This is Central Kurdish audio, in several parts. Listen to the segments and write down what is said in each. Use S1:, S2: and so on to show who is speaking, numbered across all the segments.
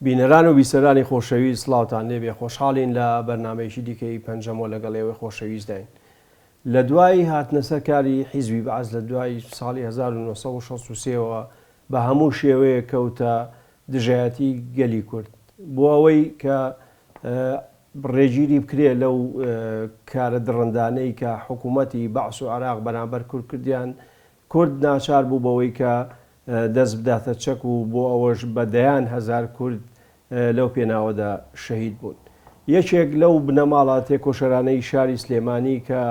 S1: بینەران و بیسەرانی خۆشەویست سڵاوتان لێبێ خۆشحاڵین لە بەرنامەیەکی دیکەی پەنجەمۆ لەگەڵ ئێوەی خۆشەویستداین. لە دوای هاتنەسەر کاری حیزبی بەعەز لە دوای ساڵی 1963ەوە بە هەموو شێوەیە کەوتە دژایەتی گەلی کورد بۆ ئەوەی کە ڕێگیری بکرێ لەو کارە دڕندانەی کە حکوومەتی بەعس و عێراق بەرامبەر کورد کردیان. کورد ناچار بوو بەوەی کە دەست بداتە چەک و بۆ ئەوەش بەدەیان هەزار کورد لەو پێناوەدا شەهید بوون. یەکێک لەو بنەماڵە تێکۆشەرانەی شاری سلێمانی کە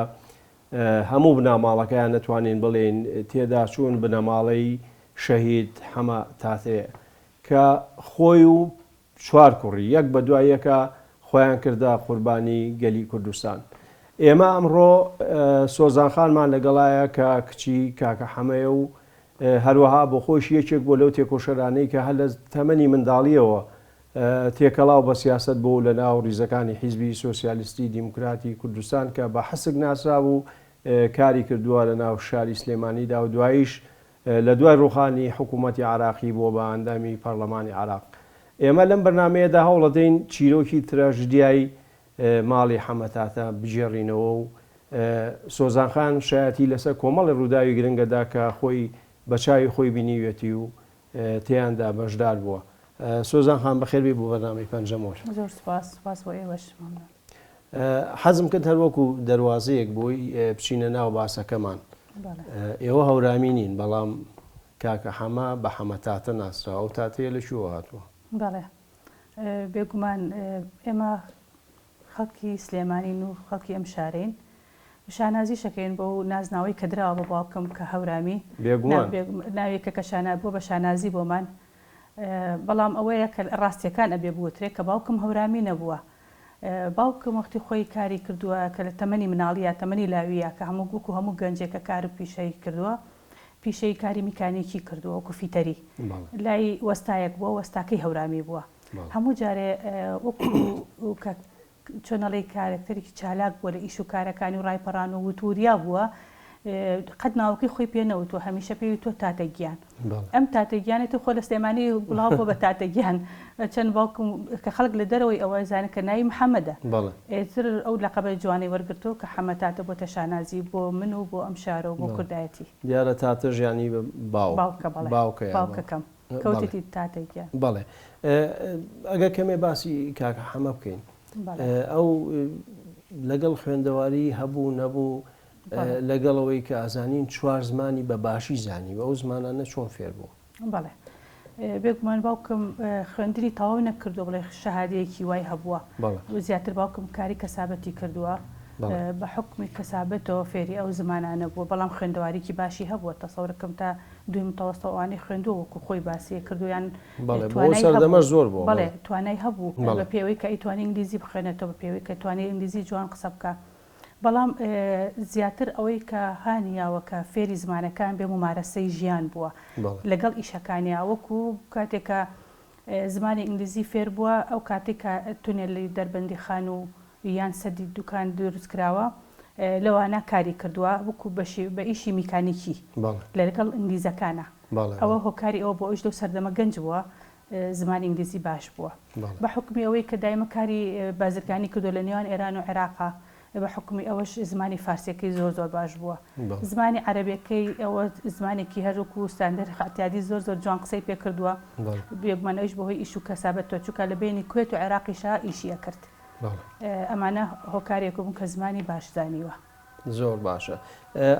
S1: هەموو بناماڵەکەیان نەتوانین بڵێن تێدا چوون بنەماڵەی شەهید حەمە تاتەیە کە خۆی و چوار کوڕی یەک بە دوای یەکە خۆیان کردە قوربانی گەلی کوردستان. ئێمە ئەمڕۆ سۆزانخانمان لەگەڵایە کە کچی کاکە حەمەیە و هەروەها بۆ خۆش یەکێک بۆ لەو تێکۆشەرانەی کە هەر لە تەمەنی منداڵیەوە تێکەڵاو بە سیاست بۆ لە ناو ڕیزەکانی حیزبی سۆسیالیستی دیموکراتی کوردستان کە بە حەسک ناسرا و کاری کردووە لە ناو شاری سلێمانیدا و دواییش لە دوای ڕوخانی حکوومەتی عراقی بۆ بە ئەندامی پەرلەمانی عراق. ئێمە لەم بەرنمەیەدا هەوڵ دەدەین چیرۆکی تراژدیای ماڵی حەمە تاتە بژێڕینەوە و سۆزانخان شایەتی لەسەر کۆمەڵی ڕووداوی گرنگەدا کە خۆی بە چاوی خۆی بینیوێتی و تیاندا بەشدار بووە. سۆزانخان بەخێربێ بۆ بەرنامەی پەنجەمۆش.
S2: زۆر سپاس بۆ ئێوەش.
S1: حەزم کرد هەروەکو دەواازەیەک بۆی بچینە ناو باسەکەمان. ئێوە هەورامینین بەڵام کاکە حەمە بە حەمە تاتە ناسرا ئەو تاتەیە لە شووە هاتووە.
S2: بەڵێ بێگومان ئێمە خەڵکی سلێمانین و خەڵکی ئەم شارین شانازی شەکەین بۆ نازناوی کە دراوە بە باوکم کە هەورامی ناوێکە کە بۆ بە شانازی بۆمان بەڵام ئەوەیە کە ڕاستیەکان ئەبێ بوترێت کە باوکم هەورامی نەبووە. باوکم وەختی خۆی کاری کردووە کە لە تەمەنی مناڵیە تەمەنی لاویە کە هەموو گوک و هەموو گەنجێکە کار و پیشەی کردووە پیشەی کاری میکانێکی کردووە وەکو فیتەری لای وەستایەک بووە وەستاکەی هەورامی بووە. هەموو جارێ وەکو چۆنەڵی کارکتەرێکی چالاک بووە لە ئیش و کارەکانی و ڕایپەڕان و وتوریا بووە قەت ناوەکەی خۆی پێ نەوتوە هەمیشە پێوی تۆ تاتەگیان. ئەم تاتەگیانێت خۆ لە سلێمانی بڵاو بۆ بە تاتەگیان چەند باوکم کە خەڵک لە دەرەوەی ئەوە زانە کە ناوی محەممەدە ئێتر ئەو لەقەبە جوانەی وەرگرتەوە کە حەمە تاتە بۆ تەشانازی بۆ من و بۆ ئەم شارە و بۆ کوردایەتی.
S1: دیارە تاتە ژیانی
S2: باوکەکەم کەوتێتی تاتەگیان.
S1: بەڵێ ئەگە کەمێ باسی کاکە حەمە بکەین. ئەو لەگەڵ خوێندەواری هەبوو نەبوو لەگەڵەوەی کە ئازانین چوار زمانی بە باشی زانی و ئەو زمانانە چۆن فێر بوو؟
S2: بەڵێ بێگومان باوکم خوێندنی تەواو نەکردو بڵێ شەهادەیەکی وای هەبووە زیاتر باوکم کاری کەسابەتی کردووە بە حکمی کەسابەتەوە فێری ئەو زمانانە بووە بەڵام خوێندەواریکی باشی هەبووە تەسەورەکەم تا دوی متەوەستەوانی خوێندووە وەکو خۆی باسیە کردویان
S1: سەردەمەش زۆر بوو.
S2: بەڵێ توانای هەبوو بە پێوەی کە ئیتوانی ئینگلیزی بخوێنێتەوە بە پێوەی کە توانێت ئینگلیزی جوان قسە بکە. بەڵام زیاتر ئەوەی کە هانیاوە کە فێری زمانەکان بێ ممارەسەی ژیان بووە لەگەڵ ئیشەکانیا وەکو کاتێکە زمانی ئینگلیزی فێر بووە ئەو کاتێکە تونێلی دەربەندی خان و یان سەدی دوکان دروست کراوە لەوانە کاری کردووە وەکو بە ئیشی میکانیکی لەگەڵ ئینگلیزەکانە ئەوە هۆکاری ئەوە بۆ ئەوش دە سەردەمە گەنج بووە زمانی ئینگلیزی باش بووە بە حکمی ئەوەی کە دایمە کاری بازرگانی کردو لە نێوان ئێران و عێراقا بە حکمی ئەوەش زمانی فارسیەکەی زۆر باش بووە. زمانی عەرەبیەکەی ئەوە زمانێکی هەروەکو ستاندەر خاتیادی زۆر جوان قسەی پێ کردووە بێگومانەوەش بەهۆی ئیش و کەسابەتەوە چووکە لە بینی کوێت و عێراقیشا ئیشیە کرد. ئەمانە هۆکارێک بوون کە زمانی باش زانیوە.
S1: زۆر باشە.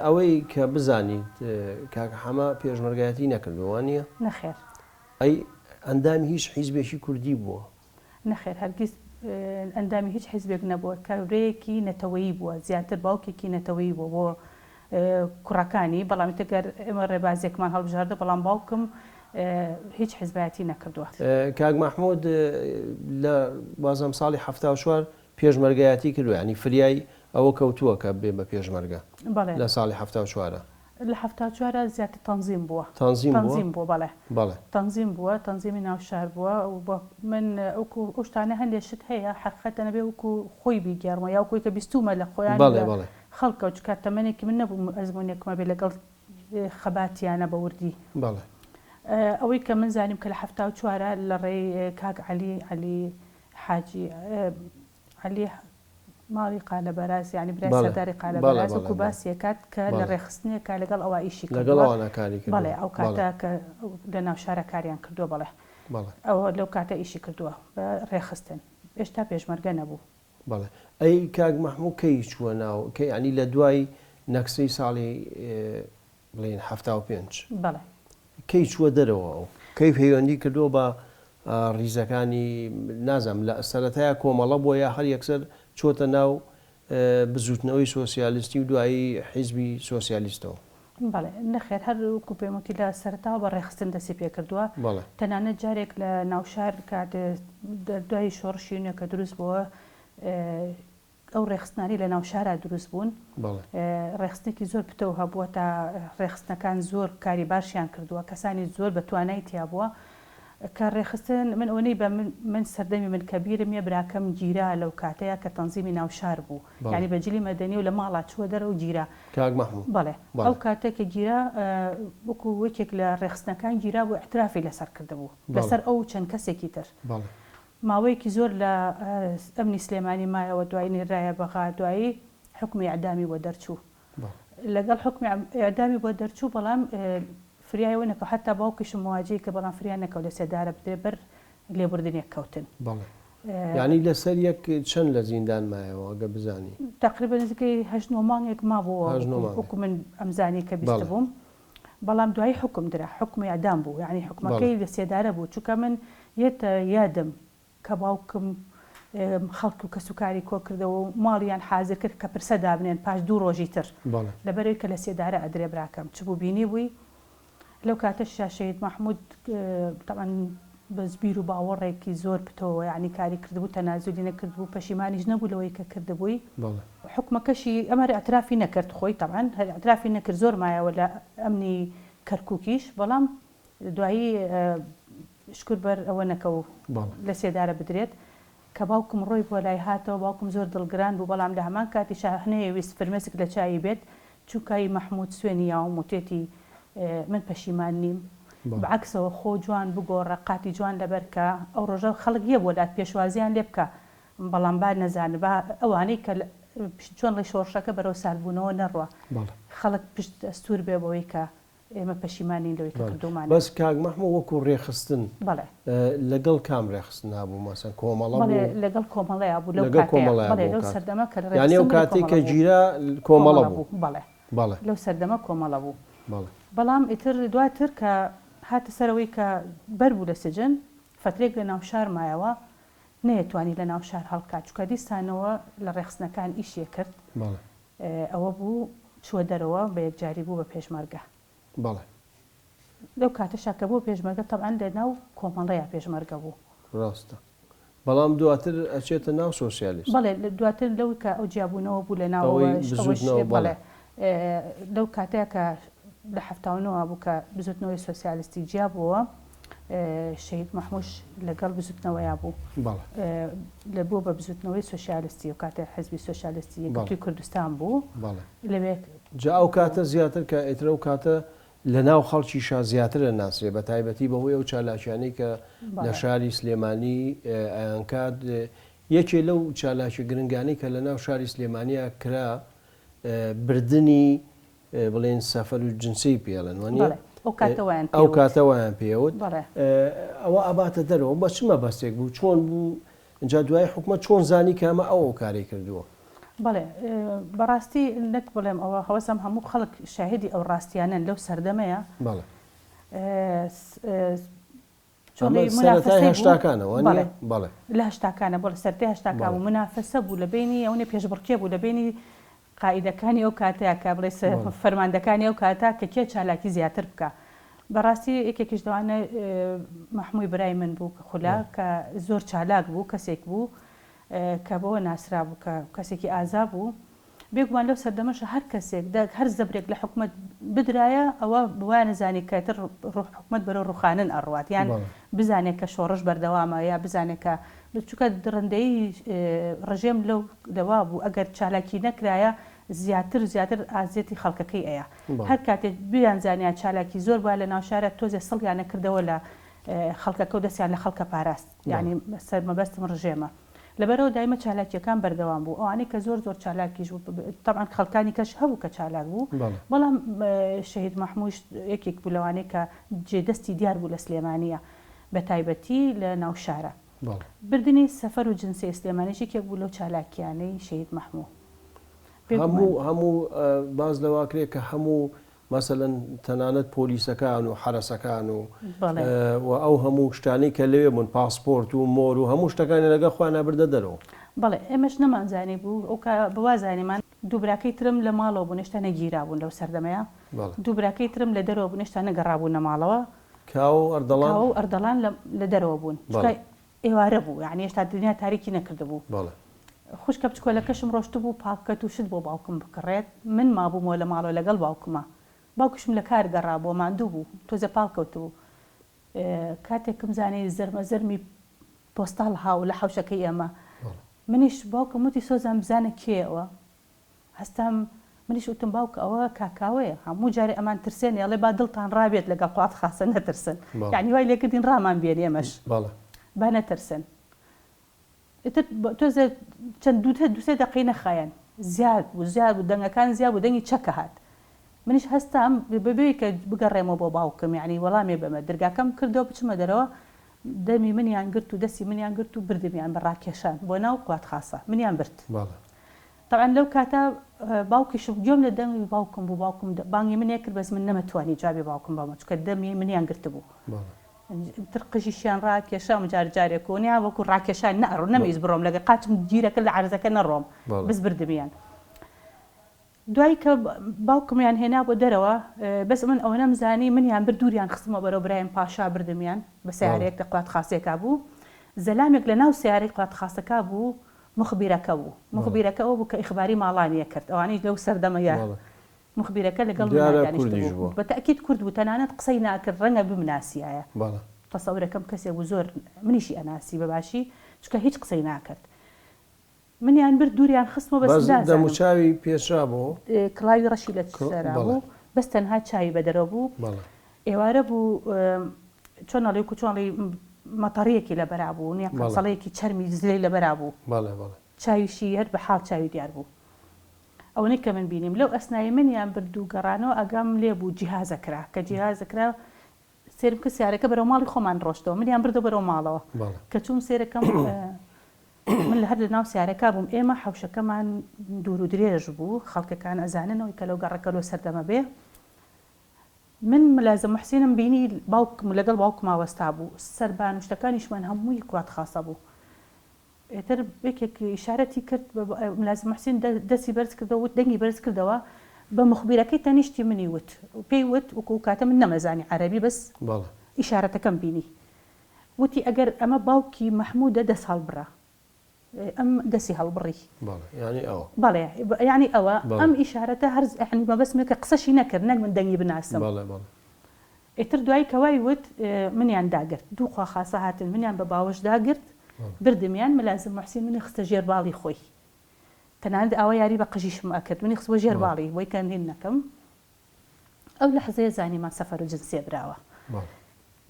S1: ئەوەی کە بزانیت کاکە حەمە پێشمەرگایەتی نەکردووە نییە؟
S2: نەخێر.
S1: ئەی ئەندامی هیچ حیزبێکی کوردی بووە؟
S2: نەخێر هەرگیز ئەندامی هیچ حیزبێک نەبووە کارێکی نەتەوەیی بووە زیاتر باوکێکی نەتەوەیی بووە بۆ کوڕەکانی بەڵام تەگەر ئێمە ڕێبازێکمان هەڵبژاردە بەڵام باوکم هیچ حیزبایەتی نەکردووە.
S1: کاک مەحموود لە بازم ساڵی 1970 پێشمەرگایەتی کردووە ینی فریای ئەوە کەوتووە کە بێ بە پێشمەرگە لە ساڵی 1970
S2: لە 1970 زیاتر تەنزیم بووە.
S1: تەنزیم
S2: بووە بەڵێ تەنزیم بووە تەنزیمی ناوشار بووە و من ئەوکو ئەو شتانە هەندێک شت هەیە حەقیقەتەن نەبێ وەکو خۆی بیگەڕمە یا وەکوی کە بیستومە لە خۆیان خەڵکە و چکات تەمەنێکی من نەبوو ئەزمونێکمە بێ لەگەڵ خەباتیانە بە وردی ئەوەی کە من زانیم کە لە 1970 لە ڕێی کاک علی حاجی علی ماڵی قالەبەراز یعنی برای سەرداری قالەبەراز وەکو باسیەکات کە لە ڕێخستنیەکە لەگەڵ ئەوە ئیشی بەڵێ ئەو کاتە کە لە ناو شارە کاریان کردووە بڵێ ئەوە لەو کاتە ئیشی کردووە بە ڕێخستن هێشتا پێشمەرگە نەبوو.
S1: بەڵێ ئەی کاک مەحموود کەی چووە ناو کەی عنی لە دوای نەکسەی ساڵی بڵێن 75
S2: بەڵێ
S1: کەی چووە دەرەوە ئەو کەی پەیوەندی کردووە بە ڕیزەکانی نازەم لە سەرەتایە کۆمەڵە بۆ یا هەر یەکسەر چۆتە ناو بزوتنەوەی سۆسیالیستی و دوایی حیزبی سۆسیالیستەوە.
S2: بەڵێ نەخێر هەر وەکو پێمەتی لە سەرەتاوە بە ڕێخستن دەستی پێ کردووە تەنانەت جارێک لە ناوشار کات دوای شۆڕشی نوێ کە دروست بووە ئەو ڕێخستنانی لە ناوشارە دروست بوون ڕێخستنێکی زۆر پتەوە هەبووە تا ڕێخستنەکان زۆر کاری باشیان کردووە کەسانی زۆر بە توانای تیا بووە کە ڕێخستن من ئەوەی بە من سەردەمی من کەبیرم یە براکەم گیرا لەو کاتەیە کە تەنزیمی ناوشار بوو یعنی بەجلی مەدەنی و لە ماڵا چووە دەرە و گیرا بەڵێ ئەو کاتە کە گیرا وەکو وەکێک لە ڕێخستنەکان گیرا بوو احترافی لەسەر کردبوو لەسەر ئەو چەند کەسێکی تر ماوەیەکی زۆر لە ئەمنی سلێمانی مایەوە دوای نێرایە بەغا دوایی حکمی ئەعدامی بۆ دەرچوو لەگەڵ حکمی ئەعدامی بۆ دەرچوو بەڵام فریایەوە نەکە حتا باوکیشم مواجهی کە بەڵام فریان نەکەوت لە سێدارە بدرێ بەر لێبوردنێک کەوتن
S1: یعنی لەسەر یەک چەند لە زیندان مایەوە ئەگە بزانی
S2: تقریبا نزیکەی 8 مانگێک مابووە وەکو من ئەمزانی کە بیست بووم بەڵام دوایی حکم درا حکمی ئەعدام بوو یعنی حکومەکەی لە سێدارە بوو چونکە من یەتە یادم کە باوکم خەڵک و کەسوکاری کۆ کردەوە و ماڵیان حازر کرد کە پرسە دابنێن پاش 2 ڕۆژی تر لەبەرەوەی کە لە سێدارە ئەدرێ براکەم چ بوو بینی بووی لەو کاتە شەهید مححمود تەمان بە زبیر و باوەڕێکی زۆر پتەوە یعنی کاری کردبوو تەنازولی نەکردبوو پەشیمانیش نەبوو لەوەی کە کردبووی حکومەکەشی ئەمە ئەترافی نەکرد خۆی تەمان هەر ئەترافی نەکرد زۆر مایەوە لە ئەمنی کەرکووکیش بەڵام دوایی شکر بەر ئەوە نەکەو لە سێدارە بدرێت کە باوکم ڕۆی بۆ لای هاتەوە باوکم زۆر دڵگران بوو بەڵام لە هەمان کاتی شاهنەیە ویست فرمێسک لە چایی بێت چووکایی مەحموود سوێنی یاوم وتێتی من پەشیمان نیم بەعکسەوە خۆ جوان بگۆڕە قاتی جوان لەبەرکە ئەو ڕۆژە خەڵک یە بۆ لات پێشوازیان لێ بکە بەڵام با نەزانە ئەوانەی کە چۆن لە شۆڕشەکە بەرەو سالبوونەوە نەڕوە خەڵک پشت ئەستور بێ بەوەی کە ئێمە پەشیمانین لەوەی کە کردومان
S1: بەس کاک مەحموود وەکو ڕێخستن لەگەڵ کام ڕێخستن هەبوو مەسەن کۆمەڵە
S2: لەگەڵ کۆمەڵەیە بوو لەو سەردەمە کە
S1: یعنی ئەو کاتێک کە گیرا کۆمەڵە بوو
S2: بەڵێ لەو سەردەمە کۆمەڵە بوو بەڵام ئیتر دواتر کە هاتە سەرەوەی کە بەر بوو لە سجن فترێک لە ناوشار مایەوە نەیەتوانی لە ناوشار هەڵکات چونکە دیستانەوە لە ڕێخستنەکان ئیشیە کرد ئەوە بوو چووە دەرەوە بە یەکجاری بوو بە پێشمەرگە لەو کاتەشا کە بۆ پێشمەرگە تەبعاً لە ناو کۆمەڵەیە پێشمەرگە بوو
S1: ڕاستە بەڵام دواتر ئەچێتە ناو سۆسیالیست
S2: بەڵێ دواتر لەوەی کە ئەو جیابوونەوە بوو لە ناوەوە لەو کاتەیە کە لە 79 بوو کە بزوتنەوەی سۆسیالیستی جیابەوە شەهید مەحموش لەگەڵ بزوتنەوەیە بوو لە بۆ بە بزوتنەوەی سۆسیالیستی و کاتە حزبی سۆسیالیستی یەکگرتووی کوردستان بوو لەوێ
S1: جا ئەو کاتە زیاتر کە ئیترە و کاتە لە ناو خەڵکیشا زیاترە ناسرێ بە تایبەتی بەهۆی ئەو چالاکیانەی کە لە شاری سلێمانی ئەیانکات یەکێ لەو چالاکی گرنگانەی کە لە ناو شاری سلێمانیە کرا بردننی بڵێن سەفەر و جنسی پێڵن وانە ئەو کاتەوەیان پێوت ئەوە ئاباتە دەرەوە بە چمە بەستێک بوو چۆن بوو اینجا دوای حکومەت چۆن زانی کامە ئەوە کاری کردووە
S2: بەڵێ بەڕاستی نەک بڵێم ئەوە هەوەسم هەموو خەڵک شاهدی ئەو ڕاستیانەن لەو سەردەمەیە
S1: هێشتاکانەوە
S2: لە هەشتاکانە بۆ لە سەرتی هەشتاکان و منافەسە بوو لە بینی ئەوەی پێشبڕکێ بوو لە بینی قائیدەکانی ئەو کاتەیە کە بڵێ فەرماندەکانی ئەو کاتا کە کێ چالاکی زیاتر بکە بەڕاستی یەکێکیش دەوانە مەحمووی برای من بوو کە خولا کە زۆر چالاک بوو کەسێک بوو کە بەوە ناسرا بوو کە کەسێکی ئازا بوو بێگومان لەو سەردەمەش هەر کەسێک هەر زەبرێک لە حکومەت بدرایە ئەوە بوایە نزانی کەتر حکومەت بەرەو ڕوخانن ئەڕوات یان بزانێت کە شۆڕش بەردەوامە یا بزانێت کە چونکە درڕندەی ڕژێم لەو دەوا بوو ئەگەر چالاکی نەکرایە زیاتر زیاتر ئازیەتی خەڵکەکەی ئەیە هەر کاتێک بیان زانیان چالاکی زۆر با لە ناوشارە تۆزێ سڵیانە کردەوە لە خەڵکەکە و دەستیان لە خەڵکە پاراست یعنی سەرمەبەستم ڕژێمە لەبەرەوە دایمە چالاکیەکان بەردەوام بوو ئەوانەی کە زۆر زۆر چالاکیش طبعاً خەڵکانی کەش هەبوو کە چالاک بوو بەڵام شەهید مەحموود یەکێک بوو لەوانەیە کە جێدەستی دیار بوو لە سلێمانیە بە تایبەتی لە ناوشارە بردننی سەفەر و جنسی سلێمانیشی کێک بوو لەو چالاکیانەی شەهید مەحموود
S1: هەموو باز لەواکرێت کە هەموو مەسەلەن تەنانەت پۆلیسەکان و حرەسەکان و ئەو هەموو شتانی کە لەوێ بوون پاسپۆرت و مۆر و هەموو شتەکانی لەگە خۆیان نەبردە دەرەوە
S2: بەڵێ ئێمەش نەمانزانی بوو ئەو بەوازانیمان دووبراکەی ترم لە ماڵەوە بوو نشتا نەگیرا بوون لەو سەردەمەیە دووبراکەی ترم لە دەرەوە بوو نشتا نەگەڕابوون نە ماڵەوە
S1: کاو
S2: ئەردەڵان لە دەرەوە بوون ئێوارە بوو یعنی هێشتا دنیا تاریکی نەکرده بوو خوشکە بچکۆلەکەشم ڕۆشت بوو پاکەت و شت بۆ باوکم بکڕێت من مابوومەوە لە ماڵەوە لەگەڵ باوکمە باوکشم لە کار گەڕا بۆ ماندوو بوو تۆزە پاڵکەوت بوو کاتێکم زانەی زەرمە پۆستاڵ هاو لە حەوشەکەی ئێمە منیش باوکم وتی سۆزان بزانە کێەوە هەستام منیش وتم باوکە ئەوە کاکاوەیە هەموو جارێ ئەمان ترسێن یاڵێ با دڵتان ڕابێت لەگەڵ قوات خاسە نەترسن یعنی وای لێکردین ڕامان بێن ئێمەش با نەترسن تۆزە چەند دوسێ دەقەی نەخایەن زیاد بوو دەنگەکان زیاد بوو دەنگی چەکە هات منیش هەستام ببێ کە بگەڕێمەوە بۆ باوکم یعنی وەڵامێ بەمە دەرگاکەم کردەوە بچمە دەرەوە دەمی منیان گرت و دەستی منیان گرت و بردمیان بە ڕاکێشان بۆ ناو قوات خاسە منیان برد طبعا لەو کاتە باوکیشم گوێم لە دەنگی باوکم بوو باوکم بانگی منێ کرد بەس من نەمەتوانی جوابی باوکم بەمە چکە دەمی منیان گرت بوو تر قژیشیان ڕاکێشام جارجارێک و نیان وەکو ڕاکێشان نەڕۆ نەمەویست بڕۆم لەگە قاچم گیرەکە لە عەرزەکە نەڕۆم بس بردمیان دوای کە باوکمیان هێنا بۆ دەرەوە بەس من ئەوە نەمزانی منیان برد دووریان خستمە بەرەو برایم پاشا بردمیان بە سیارەیەک لە قوات خاسێکا بوو زەلامێک لە ناو سیارەی قوات خاسەکە بوو مخبیرەکە بوو مخبیرەکە ئەوە بوو کە ئیخباری ماڵانیە کرد ئەوانەی لەو سەردەمەیە مخبیرەکە لەگەڵ بوو بە تەئکید کورد بوو تەنانەت قسەی ناکرد ڕەنگە بمناسیایە تەسەورەکەم کەسێک بوو زۆر منیشی ئەناسی بەباشی چکە هیچ قسەی ناکرد منیان برد دووریان خستمە بەس
S1: دەموچاوی پێشرا بوو
S2: کڵاوی ڕەشی لە سەرا بوو بەس تەنها چاوی بەدەرەوە بوو ئێوارە بوو چۆنەڵی و چۆنڵی مەتەڕیەکی لە بەرا بوو نیە قەسەڵەیەکی چەرمی زلەی لە بەرا بوو چاویشی هەر بە حاڵ چاوی دیار بوو ئەوەی کە من بینیم لەو ئەسنایی منیان برد و گەڕانەوە ئەگەم لێ بوو جیهازەکرا کە جیهازەکرا سێرم کە سیارەکە بەرەو ماڵی خۆمان ڕۆشتەوە منیان بردە بەرەو ماڵەوە کە چوون سێرەکەم من لە هەر لە ناو سیارەکە بووم ئێمە حەوشەکەمان دوور و درێژ بوو خەڵکەکان ئەزاننەوەی کە لەو گەڕەکە لۆ سەردەمە بێ من ملازم محسینم بینی باوکم لەگەڵ باوکم وەستا بوو سەربان و شتەکانیشمان هەمووی قوات خاسە بوو ئێتر یەکێک ئیشارەتی کرد ملازم محسین دەستی بەرز کردەوە دەنگی بەرز کردەوە بە مخبیرەکەی تەنیشتی منی وت پێی وت وەکو کاتە من نەمەزانی عەرەبی بەس ئیشارەتەکەم بینی وتی ئەگەر ئەمە باوکی مەحموودە دەست هەڵبڕە ئەم دەستی هەڵبڕی بەڵێ یعنی ئەوە ئەم ئیشارەتە هەر مەبەستمێکە قسەشی نەکرد نەک من دەنگی بناسم ئێتر دوای کەوای وت منیان داگرت دوو خوا خاسە هاتن منیان بە باوەش داگرت بردمیان ملازم محسین منی خستە ژێر باڵی خۆی تەنانەت ئەوە یاری بە قژیشم ئەکرد منی خستوە ژێر باڵی بۆی کەندین نەکەم ئەو لە حەزەیە زانیمان سەفەر و جنسیە براوە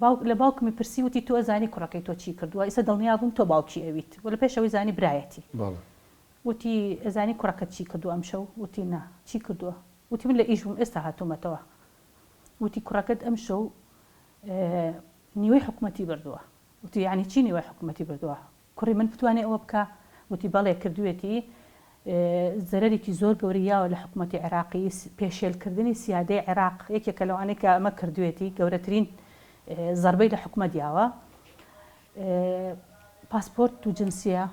S2: لە باوکمی پرسی وتی تۆ زانی کوڕەکەی تۆ چی کردووە ئێستا دڵنیا بووم تۆ باوکی ئەویت و لە پێشەوەی زانی برایەتی وتی زانی کوڕەکەت چی کردووە ئەم شەو وتی نا چی کردووە وتی من لە ئیش بووم ئێستا هاتوومەتەوە وتی کوڕەکەت ئەم شەو نیوەی حکومەتی بردووە وتی یعنی چی نیوەی حکومەتی بردووە کوڕی من بتوانێ ئەوە بکە وتی بەڵێ کردوێتی زەرەرێکی زۆر گەورەیاوە لە حکومەتی عێراقی پێشێلکردنی سیادەی عێراق یەکێکە لەوانەی کە ئەمە کردوێتی گەورەترین زەربەی لە حکومەت دیاوە پاسپۆرت و جنسیە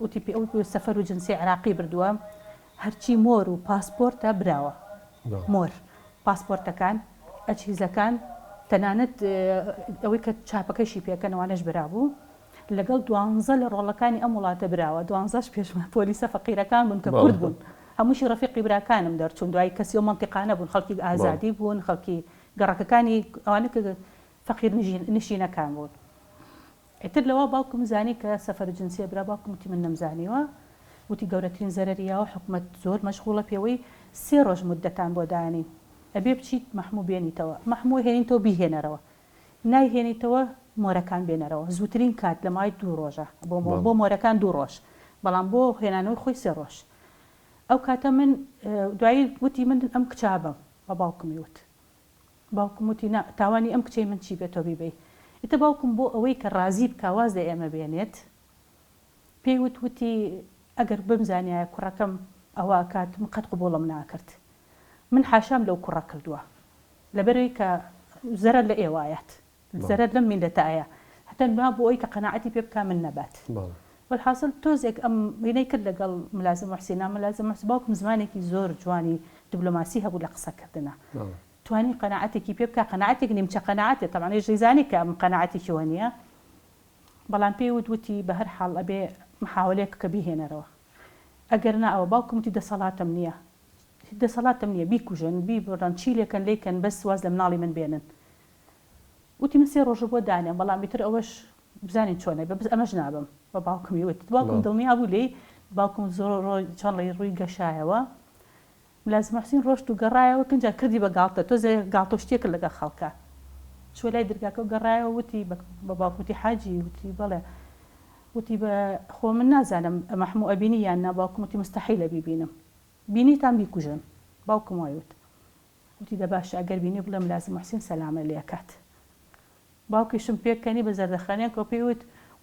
S2: وتی پێ ئەو سەفەر و جنسی عێراقی بردووە هەرچی مۆر و پاسپۆرتە براوە مۆر پاسپۆرتەکان ئەجهیزەکان تەنانەت ئەوەی کە چاپەکەیشی پێکەنەوانش برابوو لەگەڵ 12 لە ڕۆڵەکانی ئەم وڵاتە براوە 12 پێشمە پۆلیسە فەقیرەکان بوون کە کورد بوون هەمووشی ڕەفیقی براکانم دەرچوون دوای کەسی و منتیقانە بوون خەڵکی ئازادی بوون خەڵکی گەڕەکەکانی ئەوانە کە فەقیر نشینەکان بوون ئێتر لەوە باوکم زانی کە سەفەر جنسیە برا باوکم وتی من نەمزانیوە وتی گەورەترین زەرریاوە حکومت زۆر مەشغوڵە پێوەی 3 ڕۆژ مدەتان بۆ دانین ئەبێ بچیت مەحموو بێنیتەوە مەحموو هێنیتەوە بیهێنەرەوە نایهێنیتەوە مۆرەکان بێنەرەوە زووترین کات لە مای 2 ڕۆژە بۆ مۆرەکان 2 ڕۆژ بەڵام بۆ هێنانەوەی خۆی 3 ڕۆژ ئەو کاتە من دوایی وتی من ئەم کچابم بە باوکمی وت باوکم وتی تاوانی ئەم کچەی من چی بێتەوە بیبێ ئێتە باوکم بۆ ئەوەی کە ڕازی بکواز لە ئێمە بێنێت پێی وتی ئەگەر بمزانایە کوڕەکەم ئەوە کات من قەت قبوڵم ناکرد من حاشام لەو کوڕە کردووە لەبەرەوەی کە زەرەر لە ئێوایەت زەرەر لەم میلەتایە هەتەن با بۆ ئەوی کە قەناعەتی پێ بکا من نەبات والحاصل تۆزێک ئەم وینەی کرد لەگەڵ ملازم محسینا ملازم محسین باوکم زمانێکی زۆر جوانی دیبلۆماسی هەبوو لە قسەکردنە توانی قەناعەتێکی پێ بکە قەناعەتێک نیمچە قەناعەتێ طبعا ژیزانی کە ئەم قەناعەتێکیوە نییە بەڵام پێی وتی بە هەر حاڵ ئەبێ محاولەیەک کە بیهێنەرەوە ئەگەر نا ئەوە باوکم وتی دەسەڵاتم نییە دەسەڵاتم نییە بیکوژن بیبڕن چیلێکن لێکن بەس واز لە مناڵی من بێنن وتی من 3 ڕۆژ بۆ دانێم بەڵام بیتر ئەوەش بزانین چۆنە بەس ئەمەش نابم بە باوکمی وت باوکم دڵنیا بوو لێ باوکم زۆر چۆنڵی ڕووی گەشایەوە ملازم محسین ڕۆشت و گەڕایەوە کنجا کردی بە گاڵتە تۆ گاڵتە شتێک لەگە خەڵکە چوە لای دەرگاکە و گەڕایەوە وتی بە باوکوتی حاجی وتی بەڵێ وتی بە خۆ من نازانم مەحموو ئەبینی یان نا باوکم وتی مستەحیلە بیبینم بینیتان بیکوژن باوکم وای وتی دە باشە ئەگەر بینی بڵێ ملازم محسین سەلامە لێکات باوکیشم پێکەنی بە زەردەخانەیەک کە پێی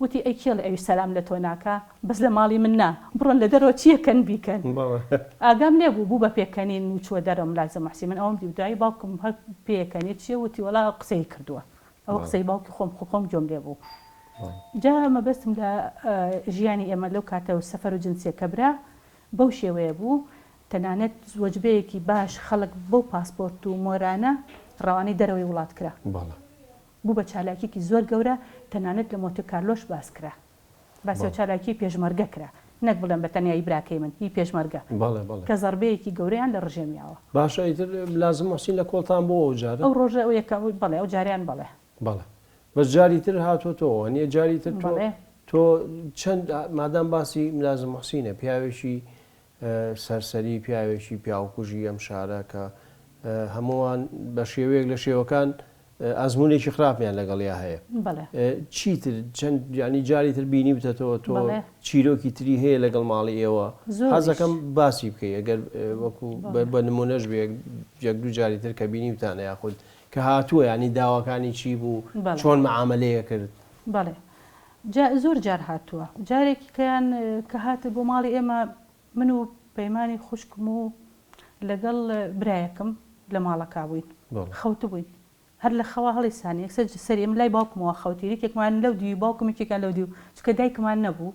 S2: وتی ئەی کێڵ ئەوی سەلام لە تۆ ناکە بەس لە ماڵی من نا بڕۆن لە دەرەوە چیەکەن بیکەن ئاگام لێبوو بوو بە پێکەنین و چوە دەرەوە ملازم محسین من ئەوم دیودایی باوکم هەر پێکەنی چیە وتی وەڵا قسەی کردووە ئەو قسەی باوکی خۆم جۆم لێبوو جا مەبەستم لە ژیانی ئێمە لەو کاتە و سەفەر و جنسێکە برا بەو شێوەیە بوو تەنانەت وەجبەیەکی باش خەڵک بەو پاسپۆرت و مۆرانە ڕەوانەی دەرەوەی وڵات کرا بوو بە چالاکیکی زۆر گەورە تەنانەت لە مۆنتێ کارلۆش باس کرا باسی چالاکی پێشمەرگە کرا نەک بڵێن بە تەنیایی براکەی من هی پێشمەرگە کە زەربەیەکی گەورەیان لە ڕژێمیاوە
S1: باشە ئیتر لازم محسین لە کۆڵتان بۆ ئەو جارە
S2: ئەو ڕۆژە ئەو یەکە بەڵێ ئەو جاریان بەڵێ
S1: بەس جاری تر هاتۆتەوە نییە جاری تر تۆ چەند مادام باسی لازم محسینە پیاوێکی سەرسەری پیاوێکی پیاوکوژی ئەم شارە کە هەمووان بە شێوەیەک لە شێوەکان ئەزمونێکی خراپیان لەگەڵیا هەیە چیتر چەند ینی جاری تر بینی بتەتەوە تۆ چیرۆکی تری هەیە لەگەڵ ماڵی ئێوە حەزەکەم باسی بکەی ئەگەر وەکو بە نمونەش بێ یەک دوو جاری تر کە بینی بتانە یاخود کە هاتووە ینی داواکانی چی بوو چۆن مەعاملەیە کرد
S2: بەڵێ زۆر جار هاتووە جارێکی کەیان کە هاتە بۆ ماڵی ئێمە من و پەیمانی خوشکم و لەگەڵ برایەکم لە ماڵەکە بووین خەوت بووین هەر لە خەوا هەڵی سانی یەکسەر سەری ئێمە لای باوکمەوە خەوتیرێکێکمان لەو دیوی باوکمێکێکان لەو دیو چکە دایکمان نەبوو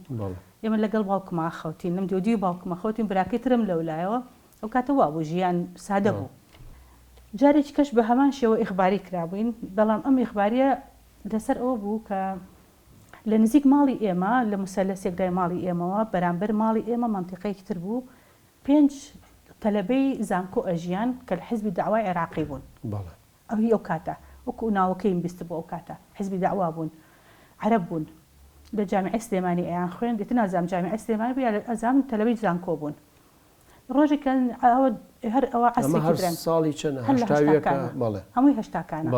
S2: ئێمە لەگەڵ باوکما خەوتین لەم دیو باوکمە خەوتین براکەی ترم لەولایەوە ئەو کاتە وا بوو ژیان سادە بوو جارێکی کەش بە هەمان شێوە ئیخباری کرابووین بەڵام ئەم ئیخباریە لەسەر ئەوە بوو کە لە نزیک ماڵی ئێمە لە مسەلەسێکدای ماڵی ئێمەوە بەرامبەر ماڵی ئێمە منتیقەیەکی تر بوو 5 تەلەبەی زانکۆ ئەژیان کە لە حیزبی داوای عێراقی بوون ئەوهی ئەو کاتە وەکو ناوەکەیم بیست بۆ ئەو کاتە حیزبی داوا بوون عەرەب بوون لە جامیعەی سلێمانی ئەیان خوێن دێتە نازانم جامیعەی سلێمانی بوو ئەزانم تەلەبەی زانکۆ بوون ڕۆژێکان هەر ئەوە عەسێکی درەنگ
S1: ساڵی چەند هەشتاویەکە
S2: هەمووی هەشتاکانە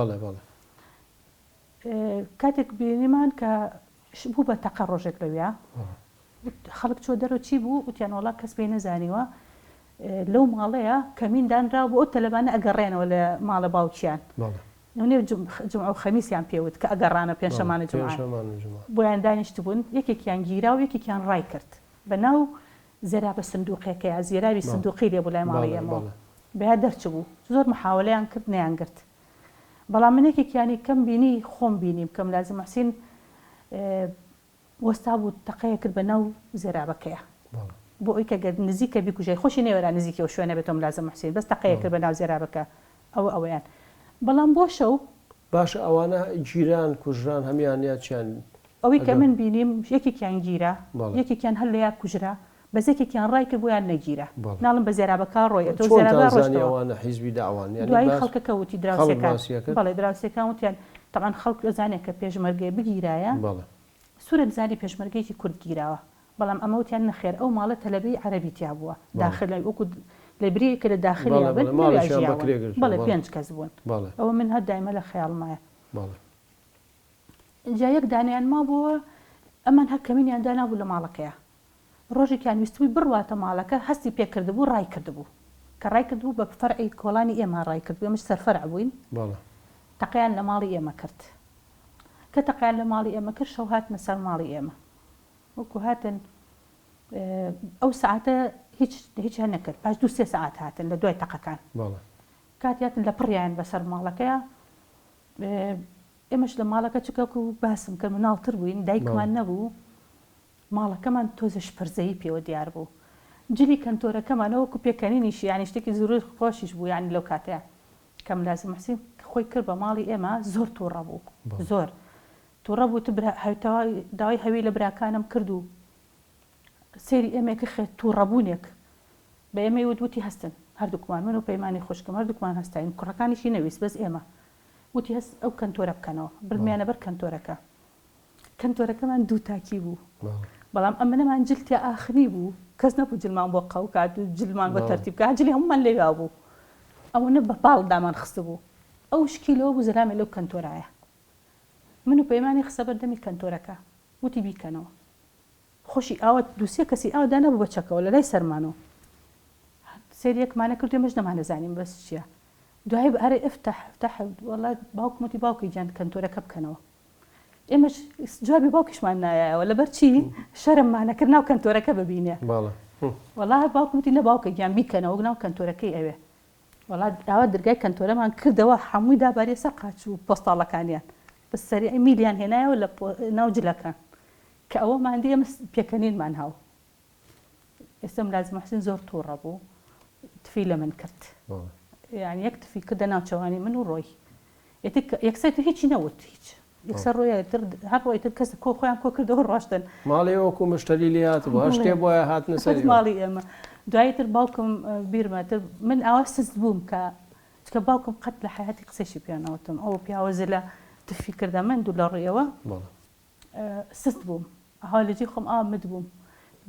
S2: کاتێک بینیمان کە بوو بە تەقە ڕۆژێک لەوێ خەڵک چۆ دەرەوە چی بوو وتیان وەڵا کەس پێی نەزانیوە لەو ماڵەیە کەمین دانرا بۆ ئەو تەلەبانە ئەگەڕێنەوە لە ماڵە باوکیان نێ جمعە و خەمیسیان پێوت کە ئەگەڕانە پێنجشەمانە جمعە بۆیان دانیشت بوون یەکێکیان گیرا و یەکێکیان ڕای کرد بە ناو زێرابە سندوقێکەیە زێراوی سندوقی لێ بوو لای ماڵی ئێمە بەیا دەرچبوو زۆر محاولەیان کرد نەیانگرت بەڵام من یەکێکیانی کەم بینی خۆم بینیم کەم لازم محسین وەستا بوو تەقەیە کرد بە ناو زێرابەکەیە بۆ ئەوی کە نزیکە بیکوژای خۆشی نێوەرا نزیکەوە شوێنە بێتەوە لازم محسین بەس تەقەیە کرد بە ناو زێرابەکە ئەوەیان بەڵام بۆ شەو
S1: باشە ئەوانە گیران کوژران هەمیان چیان
S2: ئەوەی کە من بینیم یەکێکیان گیرە یەکێکیان هەر لە یا کوژرا بەزێکێکیان ڕای کرد بۆیان نەگیرە ناڵم بە زێرابەکە ڕۆیەوە
S1: زێرابەوانە حیزبی داوان
S2: دوای خەڵکەکە وتی دراوسەکان بەڵێ دراوسەکان وتیان طبعاً خەڵک ئەزانێت کە پێشمەرگەی بگیرایە سوورە بزانی پێشمەرگەیەکی کورد گیراوە بەڵام ئەمەوتیان نەخێر ئەو ماڵە تەلەبەی عەرەبیتیا بووە داخل وەکو لەبرەیە کە لە داخلیا بەڵێ 5 کەس بوون ئەوە من هەر دایمە لە خەیاڵمایە جا یەک دانیان ما بووە ئەمان هەر کەمینیان دانابوو لە ماڵەکەیە ڕۆژێکیان ویستبووی بڕواتە ماڵەکە هەستی پێ کردبوو ڕای کردبوو کە ڕای کردبوو بە فەرعی کۆڵانی ئێمە ڕای کردبوو ئێمەش سەرفەرع بووین تەقیان لە ماڵی ئێمە کرد کە تەقیان لە ماڵی ئێمە کرد شەو هاتنە سەر ماڵی ئێمە وەکو هاتن ئەو سەعاتە هیچ هەر نەکرد پاش 2-3 سەعات هاتن لە دوای تەقەکان کاتیاتن لە پڕیان بەسەر ماڵەکەیە ئێمەش لە ماڵەکە چکەکو باسم کە مناڵتر بووین دایکمان نەبوو ماڵەکەمان تۆزە شپەرزەیی پێوە دیار بوو جلی کەنتۆرەکەمانەوەکو پێکەنینیشی ینی شتێکی زۆر خۆشیش بوو ینی لەو کاتەیە کەم لازم حسین خۆی کرد بە ماڵی ئێمە زۆر تووڕە بوو زۆر تووڕە بوو داوای هەوی لە براکانم کرد و سێری ئێمێکە خێت تووڕەبوونێک بە ئێمەی وتی هەستن هەردووکمان من و پەیمانی خوشکم هەردووکمان هەستین کوڕەکانیشی نەویست بەس ئێمە وتی هەست ئەو کەنتۆرە بکەنەوە برمیانە بەر کەنتۆرەکە کەنتۆرەکەمان دوو تاکی بوو بەڵام ئەمەمان جلتیا ئاخری بوو کەس نەبوو جلمان بۆ قەو کات و جلمان بۆ تەرتیب کات جلی هەمومان لێوا بوو ئەوە بە پاڵ دامان خست بوو ئەو شکیلەوە بوو زەرامێ لەو کەنتۆرایە من و پەیمانی خستە بەردەمی کەنتۆرەکە وتی بیکەنەوە خۆشی ئاوە دووسێ کەسی ئاودا نەبوو بە چەکەوە لە لای سەرمانەوە سێریەکمانە کرد ئێمەش نەمانەزانین بەس چییە دوای ئەرێ ئفتح وەڵای باوکمەتی باوکی گیان کەنتۆرەکە بکەنەوە ئێمەش جوابی باوکیشمان نایەوە لەبەر چی شەرممانە کرد ناو کەنتۆرەکە ببینێ وەڵای باوکمەتی نە باوکە گیان بیکەنەوە ناو کەنتۆرەکەی ئەوێ وەڵا داوا دەرگای کەنتۆرەمان کردەوە هەمووی دابارێ سەر قاچ و پۆستاڵەکانیان بە سەری میلیان هێنایەوە لە ناو جلەکان کە ئەوە ماندی ئەمە پێکەنینمان هاو ئێستم لازم حسین زۆر تووڕە بوو تفی لە من کرد یعنی یەک تفی کردە ناوچەوانی من و ڕۆی یەکسەر هیچی نەوت هیچ یەکسەر ڕۆیە هەر ڕۆیتر کەس کۆ خۆیان کۆ کردەوە ڕۆشتن
S1: ماڵی وەکو مشتری لێ هاتبوو شتێ بۆیە هاتنە سەر
S2: ماڵی ئێمە دواییتر باوکم بیرمەتر من ئاوا سست بووم کە باوکم قەت لە حیاتی قسەشی پێیانەوتم ئەوە پیاوەزە لە تفی کردە من دوو لە ڕێەوە سست بووم ئەها لەجێ خۆم ئامد بووم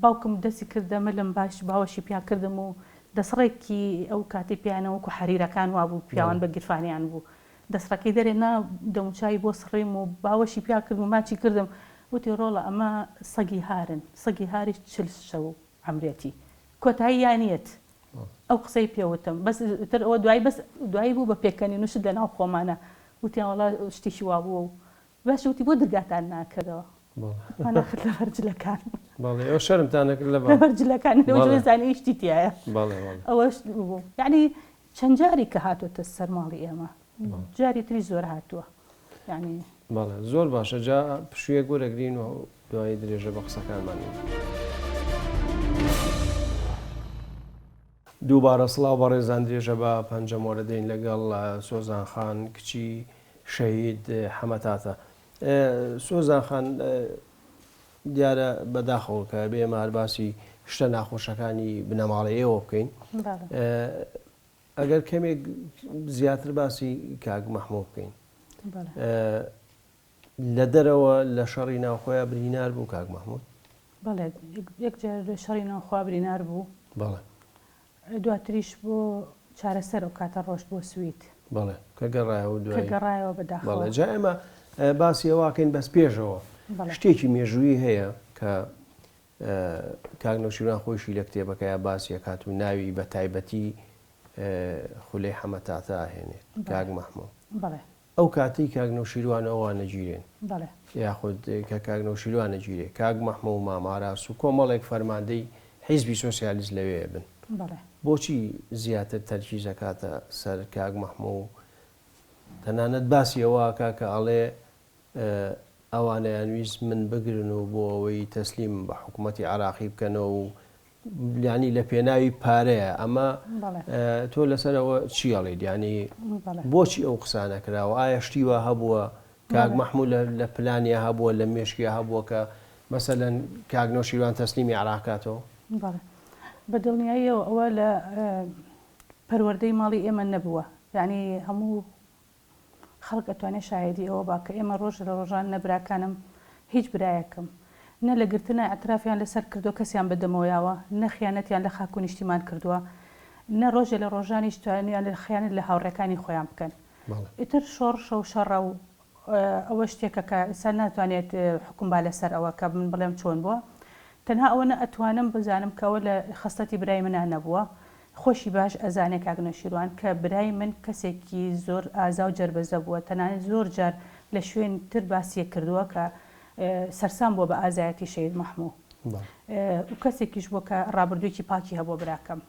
S2: باوکم دەستی کردە ملم باش باوەشی پیا کردم و دەسڕێکی ئەو کاتی پیانەوەکو حەریرەکان وا بوو پیاوان بە گیرفانیان بوو دەسڕەکەی دەرێنا دەموچایی بۆ سڕیم و باوەشی پیا کردم و ماچی کردم وتی ڕۆڵە ئەمە سەگی هارن سەگی هاری 40 شەو عەمرێتی کۆتایی یانیەت ئەو قسەی پێوتم بەس تر ئەوە دوایی بوو بە پێکەنی نوشت لە ناو خۆمانە وتیان وەڵا شتێکی وا بووە و باش وتی بۆ دەرگاتان ناکردەوە ناخت لە بەرجلەکان
S1: ئەو شەرمتانە کرد لە
S2: بەرجلەکان زانانی شتی تایە ئەوەش بوو یعنی چەند جاری کە هاتوۆتە سەر ماڵی ئێمە جاری تری زۆر هاتووە یعنی
S1: زۆر باشە جا پشوویە گۆرەگرین و دوایی درێژە بە قسەکانمان دووبارە سڵاو بە ڕێزان درێژە بە پەنجەم وەرەدەین لەگەڵ سۆزان خان کچی شەهید حەمەتاتە سۆزان خان دیارە بەداخەوە کە بێمە هەرباسی شتە ناخۆشەکانی بنەماڵی ئێوە بکەین ئەگەر کەمێک زیاتر باسی کاک مەحموود بکەین لە دەرەوە لە شەڕی ناوخۆیە برینار بوو کاک مەحموود
S2: بەڵێ یەکجار لە شەڕی ناوخوا برینار بوو دواتریش بۆ چارەسەر ئەو کاتە ڕۆشت بۆ سوید
S1: بەڵێ کە گەڕایەوە دوای
S2: گەڕایەوە بەداخەوە
S1: جا ئێمە باسی ئەوواکەین بەس پێشەوە شتێکی مێژووی هەیە کە کاک نەوشیروان خۆشی لە کتێبەکەیە باسیە کات و ناوی بە تایبەتی خولەی حەمەتاتە ئاهێنێت کاک مەحموود ئەو کاتی کاک نەوشیروان ئەوە نەگیرێن یاخود کە کاک نەوشیروان نەگیرێ کاک مەحموود ماماراس و کۆمەڵێک فەرماندەی حیزبی سۆسیالیست لەوێ بن بۆچی زیاتر تەرکیز ئەکاتە سەر کاک مەحموود تەنانەت باسی ئەوواکە کە ئەڵێ ئەوانەیان ویست من بگرن و بۆ ئەوەی تەسلیم بە حکوومەتی عراقی بکەنەوە و ینی لە پێناوی پارەیە ئەمە تۆ لەسەرەوە چی ئەڵێیت ینی بۆچی ئەو قسانە کراوە ئایا شتیوە هەبووە کاک مەحموود لە پلانیا هەبووە لە مێشکیا هەبووە کە مەسەلەن کاک نەوشیروان تەسلیمی عراقاتەوە
S2: بە دڵنیاییەوە ئەوە لە پەروەردەی ماڵی ئێمە نەبووە یعنی هەموو خەڵک ئەتوانێت شایدی ئەوە باکە ئێمە ڕۆژ لە ڕۆژان نەبراکانم هیچ برایەکەم نە لە گرتنە ئەترافیان لەسەر کردو کەسیان بەدەمەوەیاوە، نە خیانەتیان لە خاک و نیشتیمان کردووە، نە ڕۆژێ لە ڕۆژانی توانیان لە خیانەت لە هاوڕێکانی خۆیان بکەن. ئیتر شۆڕش و شەڕە و ئەوە شتێکە کە ئێستا ناتوانێت حکوم با لەسەر ئەوە کە من بڵێم چۆن بووە. تەنها ئەوە ئەتوانم بزانم کەەوە لە خستەتی برای منە نەبووە. خۆشی باش ئەزانێک کاگنەشیروان کە برای من کەسێکی زۆر ئازا و جربەزە بووە، تەنانەت زۆر جار لە شوێن تر باسیە کردووە کە سەرسام بووە بە ئازایەتی شەید مەحموو و کەسێکیش بووە کە ڕابردوویەکی پاکی هەبووە براکەم.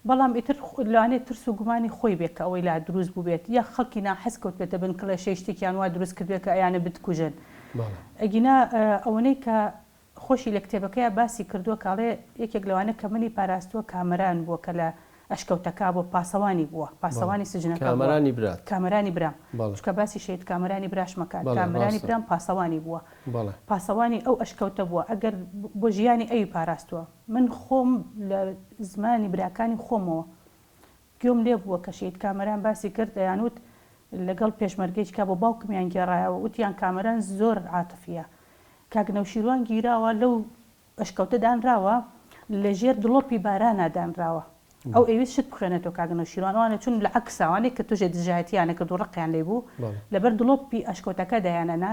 S2: بەڵام ئیتر لەوانێت ترس و گومانی خۆی بێت کە ئەوەی لا دروست بوو بێت یا خەڵکی ناحەز کەوت بێتە بن کە لە شەیشتێکیان وا دروست کردوێت کە ئەیانە بتکوژن. ئەگینا ئەوەی کە خۆشی لە کتێبەکەی باسی کردووە کاڵێ یەکێک لەوانە کە منی پاراستووە کامەران بووە کە لە ئەشکەوتەکە بۆ پاسەوانی بووە، پاسەوانی سجنەکە کامەرانی برام چکە باسی شەید کامەرانی براشمەکات، کامەرانی برام پاسەوانی بووە، پاسەوانی ئەو ئەشکەوتە بووە ئەگەر بۆ ژیانی ئەوی پاراستووە. من خۆم لە زمانی براکانی خۆمەوە گوێم لێ بووە کە شەید کامەران باسی کرد دەیانوت لەگەڵ پێشمەرگەیچکە بۆ باوکمیان گێڕایەوە وتیان کامەران زۆر عاتفیە. کاگنەوشیروان گیراوە لەو ئەشکەوتە دانراوە لە ژێر دڵۆپی بارانە دانراوە. ئەو ئەویست شت بخوێنێتەوە کاگنەوشیروانوانە چون لە عەکساوانێک کە توژێ دژایەتیانە کرد و ڕقیان لێ بوو لەبەر دڵۆپی ئەشکەوتەکە دەیانەنا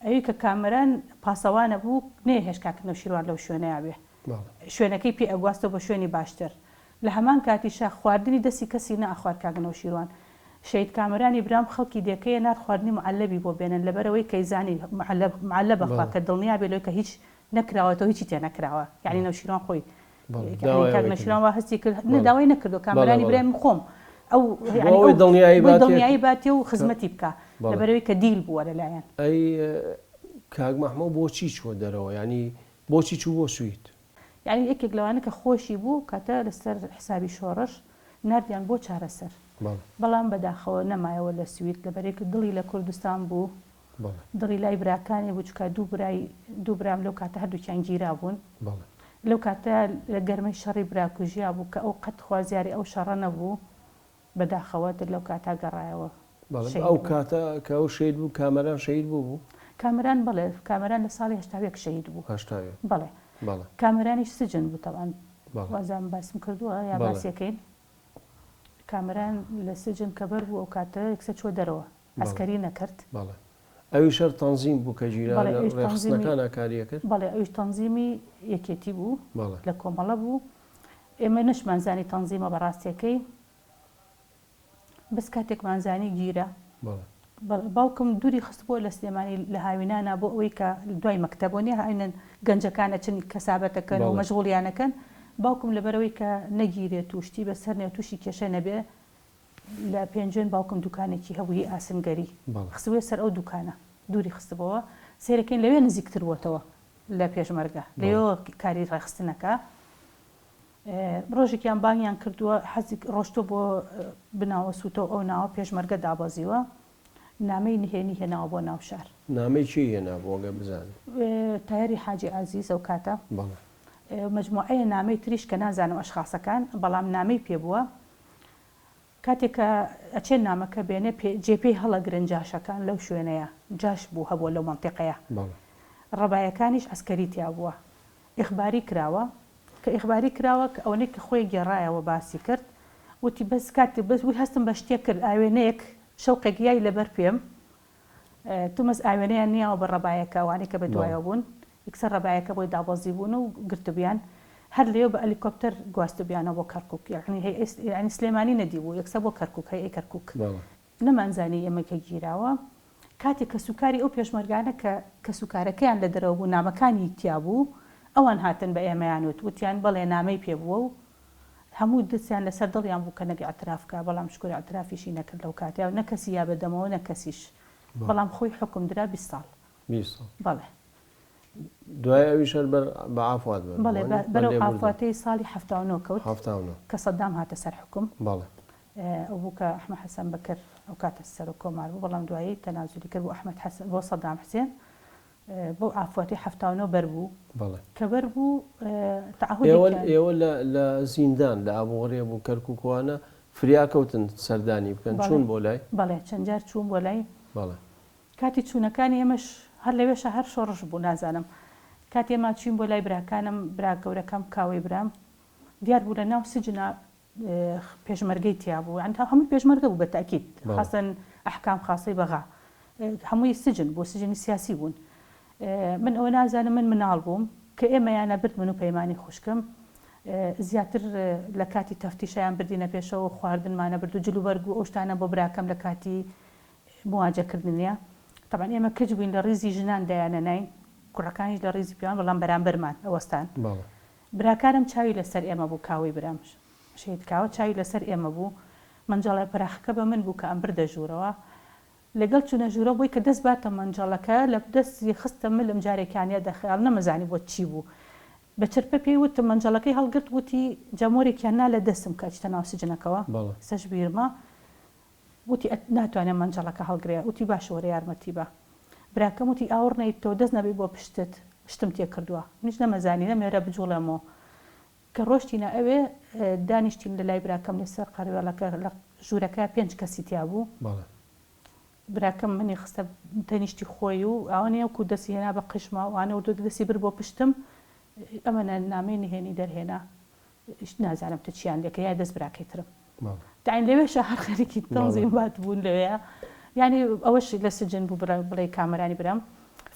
S2: ئەوی کە کامەران پاسەوانە بوو نێهێش کاگنەوشیروان لەو شوێنەیە بێ شوێنەکەی پێ ئەگواستەوە بە شوێنی باشتر. لە هەمان کاتیشا خواردنی دەستی کەسی نەئەخوارد کاگنەوشیروان. شەید کامەرانی برام خەڵکی دێکەیە نار خواردنی معەلەبی بۆ بێنن لەبەرەوەی کەیزانی معەلە بەخوا کە دڵنیا بێ لەوەی کە هیچ نەکراوەتەوە هیچی تێ نەکراوە یعنی نەوشیروان خۆی کاگنەشیروان وا هەستی کرد نەداوای نەکردو کامەرانی برای من خۆم ئەو دڵنیایی باتێ و خزمەتی بکە لەبەرەوەی کە دیل بووە لەلایەن.
S1: ئەی کاگ مەحموود بۆچی چوە دەرەوە ینی بۆچی چوو بۆ سوید؟
S2: یعنی یەکێک لەوانە کە خۆشی بوو کاتە لەسەر حسابی شۆڕش نردیان بۆ چارەسەر بەڵام بەداخەوە نەمایەوە لە سوید لەبەرێک دڵی لە کوردستان بوو دڵی لای براکانی بوو چکە دوو برام لەو کاتە هەردووکیان گیرا بوون لەو کاتە لە گەرمەی شەڕی براکوژیا بوو کە ئەو قەت خوازیاری ئەو شەڕە نەبوو بەداخەوە لەو کاتا گەڕایەوە.
S1: ئەو کاتە کە ئەو شەید بوو کامەران شەید بوو
S2: کامەران بڵێ کامەران لە ساڵی هەشتاوێک شەید بوو بڵێ کامەرانیش سجن بوو تەوان وازان باسم کردووە یا باسیەکەین کامەران لە سجن کەبەر بوو ئەو کاتە یەکسە چوە دەرەوە ئەسکەری نەکرد.
S1: ئەوی شەر تەنزیم بوو کە ژیران ڕێخستنەکان ئاکاریە کرد.
S2: بەڵێ ئەویش تەنزیمی یەکێتی بوو لە کۆمەڵە بوو. ئێمە نەشمانزانی تەنزیمە بەڕاستیەکەی بەس کاتێکمانزانی گیرە باوکم دووری خست بووە لە سلێمانی لە هاوینانە بۆ ئەوەی کە دوای مەکتەبۆنی هاوینن گەنجەکانە چنی کەسابەتەکەن و مەشغوڵیانەکەن باوکم لەبەرەوەی کە نەگیرێت توشتی بەسەر نێ تووشی کێشە نەبێ لە پێنجێن باوکم دوکانێکی هەبووی ئاسنگەری خستوێ سەر ئەو دوکانە دووری خستبەوە سێرەکەین لەوێ نزیکتر بووەتەوە لە پێشمەرگە لەوێ کاری ڕێخستنەکە. ڕۆژێکیان بانگیان کردووە حەزی ڕۆشتۆ بۆ بناوە سووتەوە ئەو ناوە پێشمەرگە دابەزیوە نامەی نهێنی هێناوە بۆ ناو شار.
S1: نامەی چی هێنا بۆگە بزانێت؟
S2: تایاری حاجی عەزیز ئەو کاتە مجموعەیە نامەی تریش کە نازانم ئەشخاصەکان بەڵام نامەی پێبووە کاتێک کە ئەچێن نامەکە بێنێ جێپێی هەڵەگرن جاشەکان لەو شوێنەیە جاش بوو هەبووە لەو مەنتیقەیە ڕەبایەکانیش ئەسکەری تیا بووە ئیخباری کراوە کە ئیخباری کراوە کە ئەوەی کە خۆی گێڕایەوە باسی کرد وتی بەس کاتی بەس وی هەستم بە شتێک کرد ئاوێنەیەک شەوقێک یای لەبەر پێم تومەس ئاوێنەیان نییەوە بە ڕەبایەکە وانەی کە بە دوایە بوون یەکسەر ڕەبایەکە بۆی دابەزی بوون و گرتبیان هەر لێو بە ئەلیکۆپتەر گواستبیانەوە بۆ کەرکووک یعنی سلێمانی نەدیبوو یەکسە بۆ کەرکووک هەیە کەرکووک نەمانزانی ئێمە کە گیراوە کاتێک کە سوکاری ئەو پێشمەرگانە کە سوکارەکەیان لە دەرەوە بوو نامەکانی تیا بوو ئەوان هاتن بە ئێمەیانوت وتیان بەڵێ نامەی پێبووە و هەموو دەستیان لەسەر دڵیان بوو کە نەگە ئەترافکە بەڵام شکۆری ئەترافیشی نەکرد لەو کاتیا نەکەسی یا بەدەمەوە نەکەسیش بەڵام خۆی حکم درا 20 ساڵ بەڵێ
S1: دوای ئەویشەر بە ئافوات
S2: بەڵێ بەرەو ئافواتەی ساڵی 79 کەوت کە سەدام هاتە سەر حکم ئەو بوو کە ئەحمەد حەسەن بەکر ئەو کاتە سەر و کۆمار بوو بەڵام دوایی تەنازولی کرد بۆ ئەحمەد حەسەن بۆ سەدام حوسێن بۆ ئافواتی 79 بەربوو کە بەربوو
S1: ئێوە لە زیندان لە ئابووغڕێ بوو کەرکووکوانە فریاکەوتن سەردانی بکەن چوون بۆ لای
S2: بەڵێ چەند جار چوون بۆ لای کاتی چوونەکانی ئێمەش هەر لەوێشە هەر شۆڕش بوو نازانم کاتێ ما چوین بۆ لای براکانم برا گەورەکەم کاوەی برام دیار بوو لە ناو سجنە پێشمەرگەی تیا بوو ئەنتا هەموو پێشمەرگە بوو بە تاکید خاصن ئەحکام خاصی بەغا هەمووی سجن بۆ سجنی سیاسی بوون من ئەوە نازانم من مناڵ بووم کە ئێمەیانە برد من و پەیمانی خوشکم زیاتر لە کاتی تەفتیشیان بردینە پێشەوە خواردنمانە برد و جلوبەرگ و ئەو شتانە بۆ براکەم لە کاتی مواجهکردنیە طبعا ئێمە کەج بووین لە ڕیزی ژنان دایانە ناین کوڕەکانیش لە ڕیزی پیان بەڵام بەرامبەرمان ئەوەستان براکارم چاوی لەسەر ئێمە بوو کاوەی برامش شید کاوە چاوی لەسەر ئێمە بوو منجەڵە پەراخەکە بە من بوو کە ئەم بردە ژوورەوە لەگەڵ چوونە ژوورە بۆی کە دەست باتە منجەڵەکە لە دەستی خستە ملم جارێکانیا دەخیال نەمەزانی بۆ چی بوو بە چرپە پێی وتم منجەڵەکەی هەڵگرت وتی جەمۆرێکیان نا لە دەستم کە چتە ناو سجنەکەەوە سەش بیرمە وتی ناتوانێت منجەڵەکە هەڵگرێ وتی باش وەرە یارمەتی بە براکەم وتی ئاوڕ نەیتەوە دەست نەبێ بۆ پشتت شتم تێ کردووە هیچ نەمەزانی نەمێرە بجوڵەمەوە کە ڕۆشتینە ئەوێ دانیشتین لە لای براکەم لەسەر قەرێوەڵەکە لە ژوورەکە 5 کەسی تیا بوو براکەم منی خستە تەنیشتی خۆی و ئەوانەیە وکو دەستی هێنا بە قشمە وانە و دەستی بر بۆ پشتم ئەمەە نامەی نهێنی دەرهێنا نازانم تە چیان لێکە یا دەست براکەیترم داین لەوێ شەهر خەریکی تەنزیم بات بوون لەوەیە یعنی ئەوەش لە سجن بوو بڵێ کامەرانی برام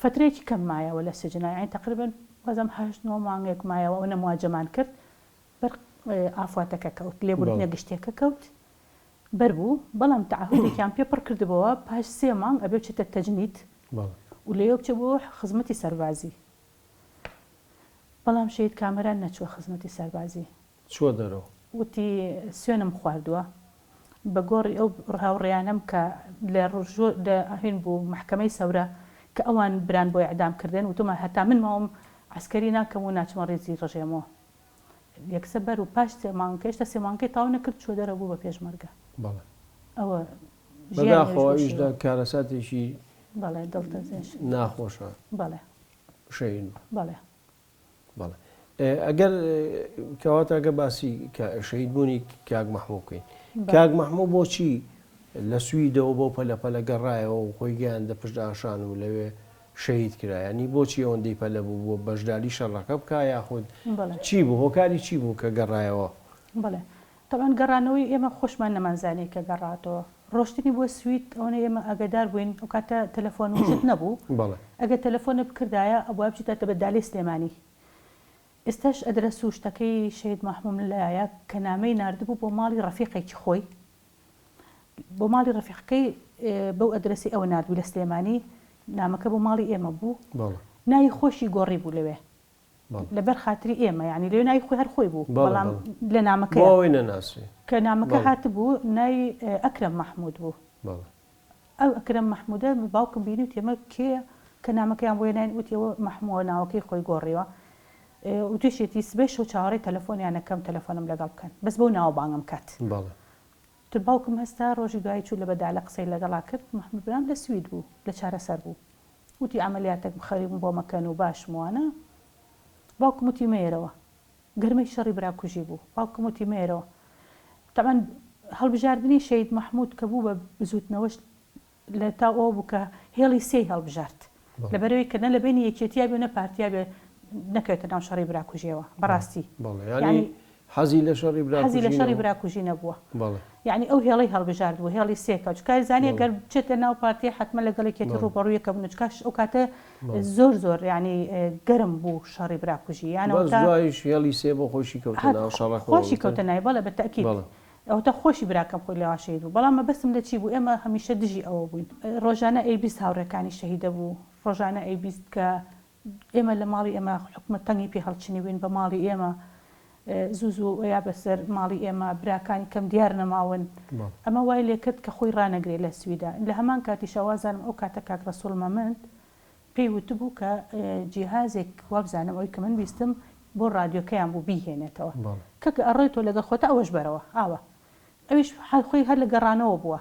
S2: فترێکی کەم مایەوە لە سجنە یعنی تقریبا وەزم 8 مانگێک مایەوە ئەوە نەمواجەمان کرد بەر ئافواتەکە کەوت لێبوردنە گشتێکە کەوت بەر بوو بەڵام تەعهودێکیان پێ پڕ کردبەوە پاش 3 مانگ ئەبێ بچێتە تەجنید و لێوە بچێ بۆ خزمەتی سەربازی بەڵام شەید کامەران نەچووە خزمەتی سەربازی
S1: چوە دەرەوە
S2: وتی سوێنم خواردووە بە گۆڕی ئەو هاوڕێیانم کە لە ڕژۆ هێن بوو محکەمەی سەورە کە ئەوان بران بۆ ئەعدامکردن وتمە هەتا من ماوەم عسکەری ناکەم و ناچمە ڕێزی ڕژێمەوە یەکسە بەر و پاش سێمانکەشتە سێمانکەی تاو نەکرد چوە دەرە بوو بە پێشمەرگە ئەوە
S1: بەداخەوەیشدا کارەساتێکی
S2: بەڵێ دڵتەزێش
S1: ناخۆشە
S2: بەڵێ
S1: شەین
S2: بەڵێ
S1: بەڵێ ئەگەر کەواتەگە باسی شەید بوونی کاک مەحموو بکەین کاک مەحموو بۆچی لە سویدەوە بۆ پەلەپەلە گەڕایەوە و خۆی گەیاندە پشت ئاشان و لەوێ شەید کرایانی بۆچی ئەوەندەی پەلە بوو بۆ بەشداری شەڕەکە بکە یاخود چی بوو هۆکاری چی بوو کە گەڕایەوە
S2: بڵێ تەبەن گەڕانەوەی ئێمە خۆشمان نەمانزانێت کە گەڕاتەوە ڕۆشتنی بۆ سوید ئەوەنە ئێمە ئەگەدار بووین ئەو کاتە تەلەفۆن وشت نەبوو ئەگە تەلەفۆنە بکردایە ئەوە بچیتە بە دالێ سلێمانی ئێستاش ئەدرەس و شتەکەی شەید مەحمووم لایە کە نامەی ناردبوو بۆ ماڵی ڕەفیقێکی خۆی بۆ ماڵی ڕەفیقەکەی بەو ئەدرەسی ئەوە نردبوو لە سلێمانی نامەکە بۆ ماڵی ئێمە بوو ناوی خۆشی گۆڕی بوو لەوێ لەبەر خاتری ئێمە ینی لێ ناوی خۆی هەر خۆی بوو بەڵام لە نامەکەی
S1: نەناسی
S2: کە نامەکە هاتبوو ناوی ئەکرەم مەحموود بوو ئەو ئەکرەم مەحموودە باوکم بینی و تێمە کێ کە نامەکەیان بۆ ناین وتیەوە مەحمووە ناوەکەی خۆی گۆڕیوە و توێشێتی سبێش و چاوەڕێی تەلەفۆنیانەکەم تەلەفۆنم لەگەڵ بکەن بەس بۆ ناوە بانگم کات تر باوکم هەستا ڕۆژی دوای چوو لە بەدالە قسەی لەگەڵا کرد مەحموود برام لە سوید بوو لە چارەسەر بوو وتی ئەمەلیاتێک خەریکم بۆ مەکەن و باشموانە باوکم وتی مێرەوە گەرمەی شەڕی براکوژی بوو باوکم وتی مێرەوە تەمان هەڵبژاردننی شەید مەحموود کە بوو بە بزوتنەوەش لە تا ئەوە بوو کە هێڵی سێ هەڵبژارد لەبەرەوەی کە نە لە بینی یەکێتیا بێ نە پارتیا بێ نەکەوێتە ناو شەڕی براکوژیەوە بەڕاستی
S1: حەزی لە
S2: شەڕی براکوژی نەبووە یعنی ئەو هێڵی هەڵبژارد بوو هێڵی سێکە چکار زانیە گەر بچێتە ناو پارتی حتممە لەگەڵێکێتی ڕوبەڕوویەکە بنچکاش ئەو کاتە زۆر زۆر ینی گەرم بوو شەڕی براکوژی
S1: یانهێڵی سێ بۆ خۆشی
S2: خۆشی کەوتە نای بەڵێ بە تاکید ئەوتە خۆشی براکەم خۆی لەوا شەید بوو بەڵام بەسم لە چی بوو ئێمە هەمیشە دژی ئەوە بووین ڕۆژانە ئەیبیست هاوڕێکانی شەهیدە بوو ڕۆژانە ئەیبیست کە ئێمە لە ماڵی ئێمە حکومەت تەنگی پێ هەڵچنیوین بە ماڵی ئێمە زوو یا بەسەر ماڵی ئێمە براکانی کەم دیار نەماون ئەمە وای لێکرد کە خۆی ڕانەگرێ لە سویدا لە هەمان کاتی شەوازانم ئەو کاتە کاک ڕەسوڵ مەمەند پێی وتبوو کە جیهازێک وابزانم ئەوی کە من بیستم بۆ ڕادیۆکەیان بوو بیهێنێتەوە کە ئەڕێتۆ لەگە خۆتە ئەوەش بەرەوە ئاوە ئەویش خۆی هەر لە گەڕانەوە بووە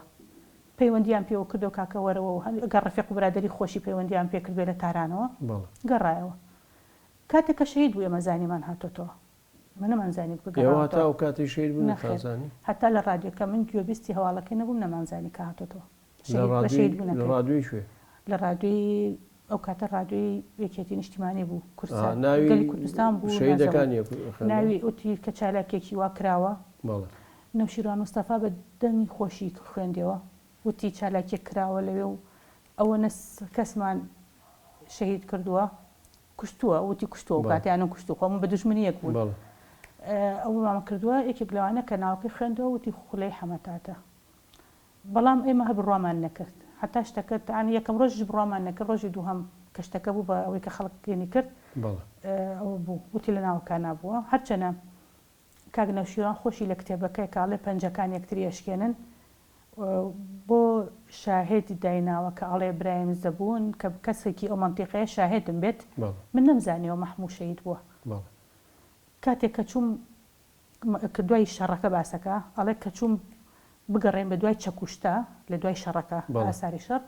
S2: پەیوەندیان پێوە کردو کاکەوەرەوە و گەڕ ڕەفیق و برادری خۆشی پەیوەندیان پێکرد بێ لە تارانەوە گەڕایەوە کاتێک کە شەهید بوو ئێمە زانیمان هاتۆتەوە من نەمانزانی
S1: بگەڕێتەوە ئەو کاتی شەهید بوو نەخوازانی
S2: هەتا لە ڕادیۆکە من گوێبیستی هەواڵەکەی نەبووم نەمانزانی کە هاتۆتەوە
S1: لە ڕادیۆی شوێ
S2: لە ڕادیۆی ئەو کاتە ڕادیۆی یەکێتی نیشتیمانی بوو
S1: ناوی
S2: کوردستان بوو
S1: شەیدەکانی
S2: ناوی وتی کە چالاکێکی وا کراوە نەوشیروان مستەفا بە دەمی خۆشی خوێندەوە وتی چالاکێک کراوە لەوێ و ئەوە کەسمان شەهید کردووە کوشتووە وتی کوشتووە کاتیانە کوشتو خۆم بە دژمنیەک بوون ئەو مامە کردووە یەکێک لەوانە کە ناوەکەی خوێندەوە وتی خولەی حەمەتاتە بەڵام ئێمە هە بڕوامان نەکرد هەتا شتەکەت ئانی یەکەم ڕۆژی بڕوامان نەکرد ڕۆژی دووهەم کە شتەکە بوو بە ئەوەی کە خەڵک گەێنی کرد ئەو بوو وتی لە ناوەکان نبووە هەرچەنە کاک نەوشیروان خۆشی لە کتێبەکەی کاڵێ پەنجەکان یەکتری ئەشکێنن بۆ شاهێدی دایناوە کە ئەڵێ برایم زەبوون کە کەسێکی ئەو منتیقەیە شاهێدم بێت من نەمزانیەوە مەحموو شەهید بووە کاتێک کە چووم کە دوای شەڕەکە باسەکە ئەڵێ کە چووم بگەڕێن بە دوای چەکوشتا لە دوای شەڕەکە ئاساری شەڕ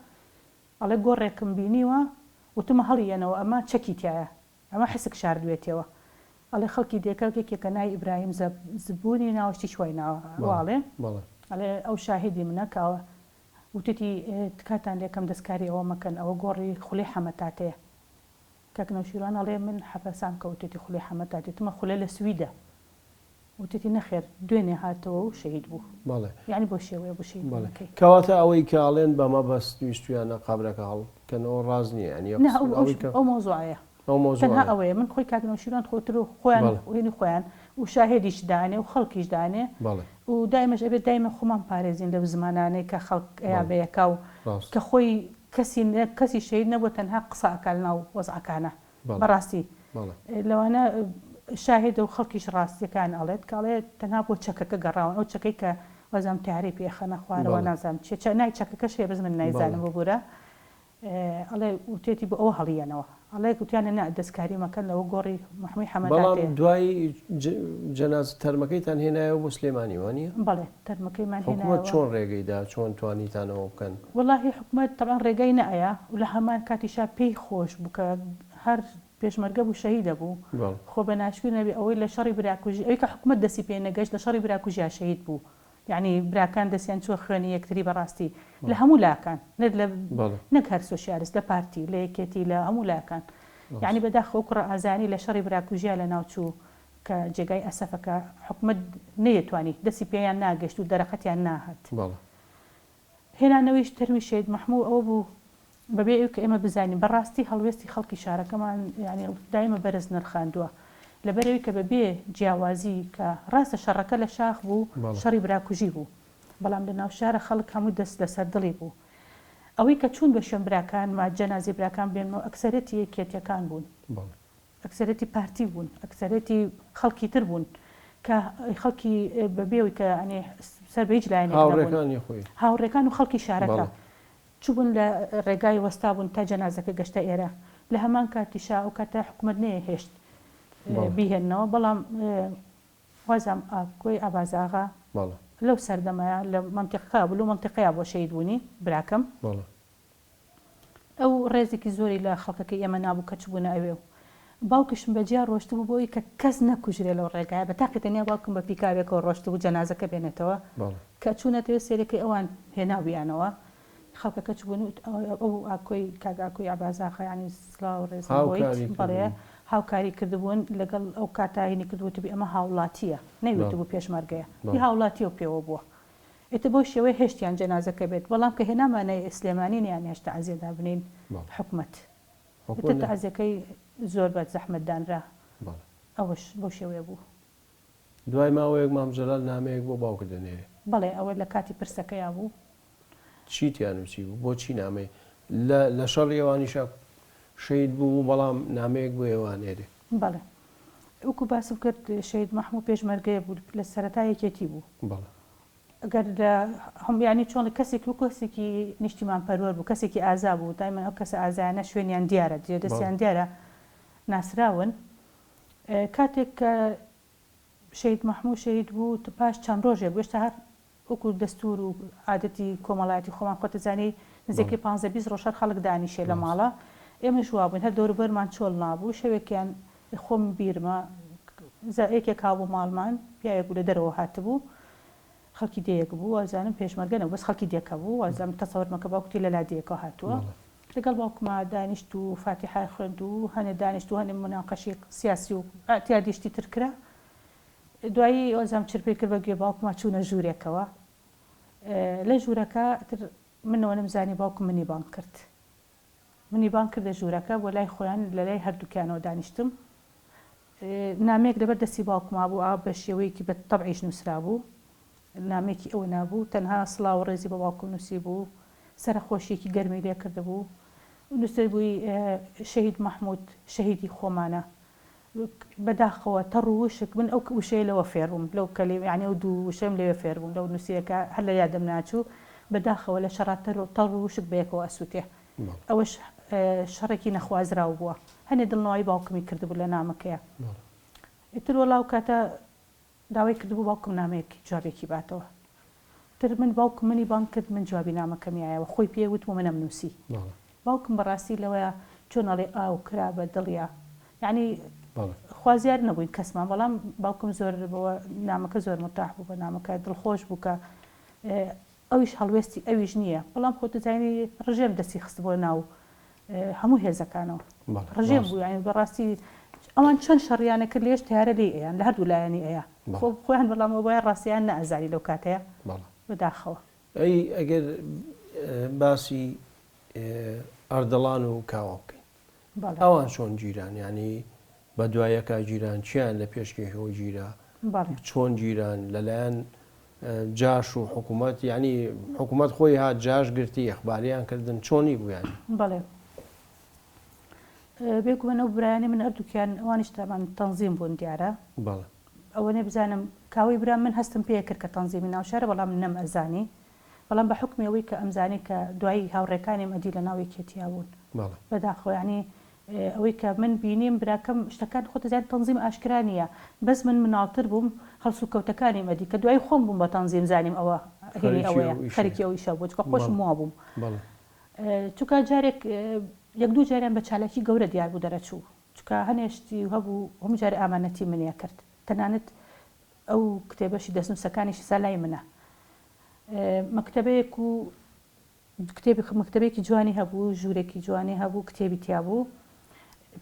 S2: ئەڵێ گۆڕێکم بینیوە وتمە هەڵیەنەوە ئەمە چەکی تایە ئەمە حسک شاردوێتەوە ئەڵێ خەڵکی دێکەکێکێکە نای ئیبراهیم زبوونی ناوەشتی شوای ناوەڵێ ئەڵێ ئەو شاهدی منە کاوە وتتی کاتان لێکم دەستکاری ئەوە مەکەن ئەوە گۆڕی خولی حەمەتاتەیە کاک نەوشیروان ئەڵێ من حەفەسام کە وتتی خولی حەمەتاتی تمە خولە لە سویدە وتتی نەخێر دوێنێ هاتەوە و شەهید بوو یعنی بۆ شێوەیە بۆ شەهید
S1: کەواتە ئەوەی کاڵێن بەمە بەست ویستویانە قابرەکە هەڵکەنەوە ڕاز نییە
S2: ئەو مۆزوعەیە تەنها ئەوەیە من خۆی کاک نەوشیروان خۆتر و خۆیان وێنی خۆیان و شاهێدیش دانێ و خەڵکیش دانێ و دایمەش ئەبێت دایمە خۆمان پارێزین لەو زمانانەی کە خەڵک ئەیا بەیەکا و کە خۆی کەسی شەهید نەبووە تەنها قسەکان ناو وەزعەکانە بەڕاستی لەوانە شاهێدە و خەڵکیش ڕاستیەکان ئەڵێت کاڵێت تەنها بۆ چەکەکە گەڕاون ئەو چەکەی کە وەزام تیاری پێخەنە خوارەوە نازانم چ نای چەکەکە شێ بز من نایزانم بۆ بورە ئەڵێ وتێتی بۆ ئەوە هەڵیەنەوە ئەڵێ وتیانە نا دەستکاری مەکەن لەوە گۆڕی محمووی حەمەداتێ
S1: بەڵام دوای جەناز تەرمەکەیتان هێنایەوە بۆ سلێمانی وانە
S2: بەڵێ تەرمەکەیمان هێنایەوە
S1: چۆن ڕێگەیدا چۆن توانیتانەوە بکەن
S2: وەڵاهی حکومەت تەبعاً ڕێگەی نەئەیە و لە هەمان کاتیشا پێی خۆش بوو کە هەر پێشمەرگە بوو شەهیدە بوو خۆ بە ناشکوی نەبی ئەوەی لە شەڕی براکوژی ئەوی کە حکومەت دەستی پێ نەگەشت لە شەڕی براکوژیا شەهید بوو یعنی براکان دەستیان چوە خوێنی یەکتری بەڕاستی لە هەموو لاکان نەک هەر سۆشیالیست لە پارتی لە یەکێتی لە هەموو لاکان یعنی بەداخەوە کوڕە ئازانی لە شەڕی براکوژیا لە ناوچوو کە جێگای ئەسەفەکە حکومەت نەیەتوانی دەستی پێیان ناگەشت و دەرەقەتیان ناهات هێنانەوەیش تەرمی شەهید مەحموو ئەوە بوو بەبێ ئەو کە ئێمە بزانین بەڕاستی هەڵوێستی خەڵکی شارەکەمان ینی دایمە بەرز نرخاندووە لەبەرەوەی کە بەبێ جیاوازی کە ڕاستە شەڕەکە لە شاخ بوو شەڕی براکوژی بوو بەڵام لە ناو شارە خەڵک هەموو دەست لەسەر دڵی بوو ئەوەی کە چوون بە شوێن براکان ما جەنازی براکان بێنەوە ئەکسەرەتی یەکێتیەکان بوون ئەکسەرەتی پارتی بوون ئەکسەرەتی خەڵکی تر بوون کە خەڵکی بەبێەوەی کە ئەنێ سەر بە هیچ لایەنێک هاوڕێکان و خەڵکی شارەکە چوون لە ڕێگای وەستا بوون تا جەنازەکە گەشتە ئێرە لە هەمان کاتیشا ئەو کاتە حکومەت نەیە هێشت بیهێنەوە بەڵام وازام ئاکۆی ئابازاغا لەو سەردەمایە لە منتیقا بلو منتیقەیە بۆ شەهید بوونی براکەم ئەو ڕێزێکی زۆری لە خەڵکەکەی ئێمە نابوو کە چبوونە ئەوێ و باوکشم بەجیا ڕۆشت بوو بۆی کە کەس نەکوژرێ لەو ڕێگایە بە تاقیتەنیا باوکم بە پیکاوێکەوە ڕۆشت بوو جەنازەکە بێنێتەوە کە چوونەتەوە سێرەکەی ئەوان هێناویانەوە خەڵکەکە چبوون ئەو ئاکۆی کاگاکۆی ئابازاخە ینی سڵاو ڕێزەوەی بەڵێ هاوکاری کردبوون لەگەڵ ئەو کاتاینی کردوتبی ئەمە هاوڵاتیە نەیوت بوو پێشمەرگەیە هی هاوڵاتی و پێوە بووە ئێتە بۆ شێوەی هێشتیان جەنازەکە بێت بەڵام کە هێنامانەی ئسلێمانینیان هێشتا ئازیێدا بنین حکومەت تەعزیەکەی زۆر بە زەحمەتدانرا ئەوەش بۆ شێوەیە بوو
S1: دوای ماوەیەک مامجەلال نامەیەک بۆ باوکە دەنێرێ
S2: بەڵێ ئەوە لە کاتی پرسەکەیا بوو
S1: چیتیان نووسی بوو بۆچی نامەی لە شەڕی ئێوانیشا شەهید بوو بەڵام نامەیەک بۆ ئێوانێرێ
S2: بەڵێ وەکو باسم کرد شەهید مەحموو پێشمەرگەیە بوو لە سەرەتا یەکێتی بوو ئەگەر هەمبیانی چۆن کەسێک و کەسێکی نیشتیمان پەروەەر بوو کەسێکی ئازا بوو دایمەن ئەو کەسە ئازایانە شوێنیان دیارە دەستیان دیارە ناسراون کاتێک کە شەهید مەحموو شەهید بوو پاش چەند ڕۆژێک گەشتە هەر وەکو دەستور و عادەتی کۆمەڵایەتی خۆمان خۆتەزانی نزیکەی 15-20 ڕۆژ هەر خەڵک دانیشێ لە ماڵە ئێمەش وا بووین هەر دەوروبەرمان چۆڵ نابوو شەوێکیان خۆم بیرمە یەکێک هاو بوو ماڵمان پیاوێک بوو لە دەرەوە هاتبوو خەڵکی دەیەک بوو وازانم پێشمەرگە نەبوو بەس خەڵکی دێکە بوو وازانم تەسەوەر مەکە باوکتی لە لا دەیەکەوە هاتووە لەگەڵ باوکما دانیشت و فاتیحای خوێند و هەنێ دانیشت و هەنێ مناقەشی سیاسی و ئەتیادیشتی تر کرا. دوایی ئۆزام چرپی کرد بە گوێ باوکما چوونە ژوورێکەوە. لە ژوورەکە منەوە نەمزانی باوکم منی بانگ کرد. منی بانگ کردە ژوورەکە بۆ لای خۆیان لە لای هەردووکیانەوە دانیشتم. نامێک لەبەر دەستی باوکما بوو ئا بە شێوەیەکی بە تەبعیش نووسرا بوو. نامێکی ئەوە نابوو تەنها سڵاو و ڕێزی بە باوکم نووسی بوو. سەرخۆشیێکی گەرمی لێ کردبوو. نووسەر بووی شەهید مەحموود شەهیدی خۆمانە. بەداخەوە تەڕ و وشک من ئەو وشەیە لەوە فێڕبووم لەو کەلێ یعنی ئەو دوو وشەم لەوێ فێڕبووم لەو نووسیەکە هەر لە یادەم ناچوو بەداخەوە لە شەڕاتەر و تەڕ و وشک بەیەکەوە ئەسووتێ. ئەوەش شەڕێکی نەخوازراو بووە. هەنێ دڵنەوەی باوکمی کردبوو لە نامەکەیە. ئیتر وەڵاو کاتە داوای کردبوو باوکم نامەیەکی جوابێکی باتەوە. تر من باوکم منی بانگ کرد من جوابی نامەکەمی ئایەوە خۆی پێ وتم منەم نووسی. باوکم بەڕاستی لەوەیە چۆن ئەڵێ ئاو کرا بە دڵیا. یعنی خوازیار نەبووین کەسمان بەڵام باوکم زۆر نامەکە زۆر متاح بوو بە نامەکە دڵخۆش بوو کە ئەویش هەڵوێستی ئەویش نییە بەڵام خۆ دەزانی ڕژێم دەستی خست بۆ ناو هەموو هێزەکانەوە ڕژێم بوو یعنی بەڕاستی ئەوان چەند شەڕیانە کرد لێش تیارە لێ ئەیان لە هەردوو لایەنی ئەیە خۆیان بەڵامەوە بۆیان ڕاستیان نەئەزانی لەو کاتەیە بەداخەوە.
S1: ئەی ئەگەر باسی ئەردەڵان و کاوە بکەین ئەوان چۆن جیران ینی بە دوایەکە جیران چیان لە پێشکەوە گیرا چۆن جیران لەلایەن جاش و حکوومەت ینی حکوومەت خۆی هات جاش گرتی ئەخباریان کردن چۆنی بوویان؟
S2: بەڵێ بێگومەن ئەو برایانی من هەردووکیان ئەوانیش تامان تەنزیم بوون دیارە ئەوە نێ بزانم کاوەی برام من هەستم پێ کرد کە تەنزیمی ناوشارە بەڵام نەم ئەزانی بەڵام بە حکمی ئەوەی کە ئەمزانی کە دوایی هاوڕێکانی مەدی لە ناوی کێتیا بوون بەداخۆ ینی ئەوەی کە من بینیم براکەم شتەکان خۆ دەزانێت تەنزیم ئاشکرا نییە بەس من مناڵتر بووم هەڵسو کەوتەکانی مەدی کە دوای خۆم بووم بە تەنزیم زانیم ئەوە هێنی ئەوەیە خەریکی ئەوەی شەو بوو چکە خۆشم وا بووم چونکە جارێک یەک دوو جاریان بە چالاکی گەورە دیار بوو دەرەچوو چکە هەنێشتی هەبوو هەموو جارە ئامانەتی منیە کرد تەنانەت ئەو کتێبەشی دەستنووسەکانیشی سالای منە مەکتەبەیەک و مەکتەبێکی جوانی هەبوو ژوورێکی جوانی هەبوو کتێبی تیا بوو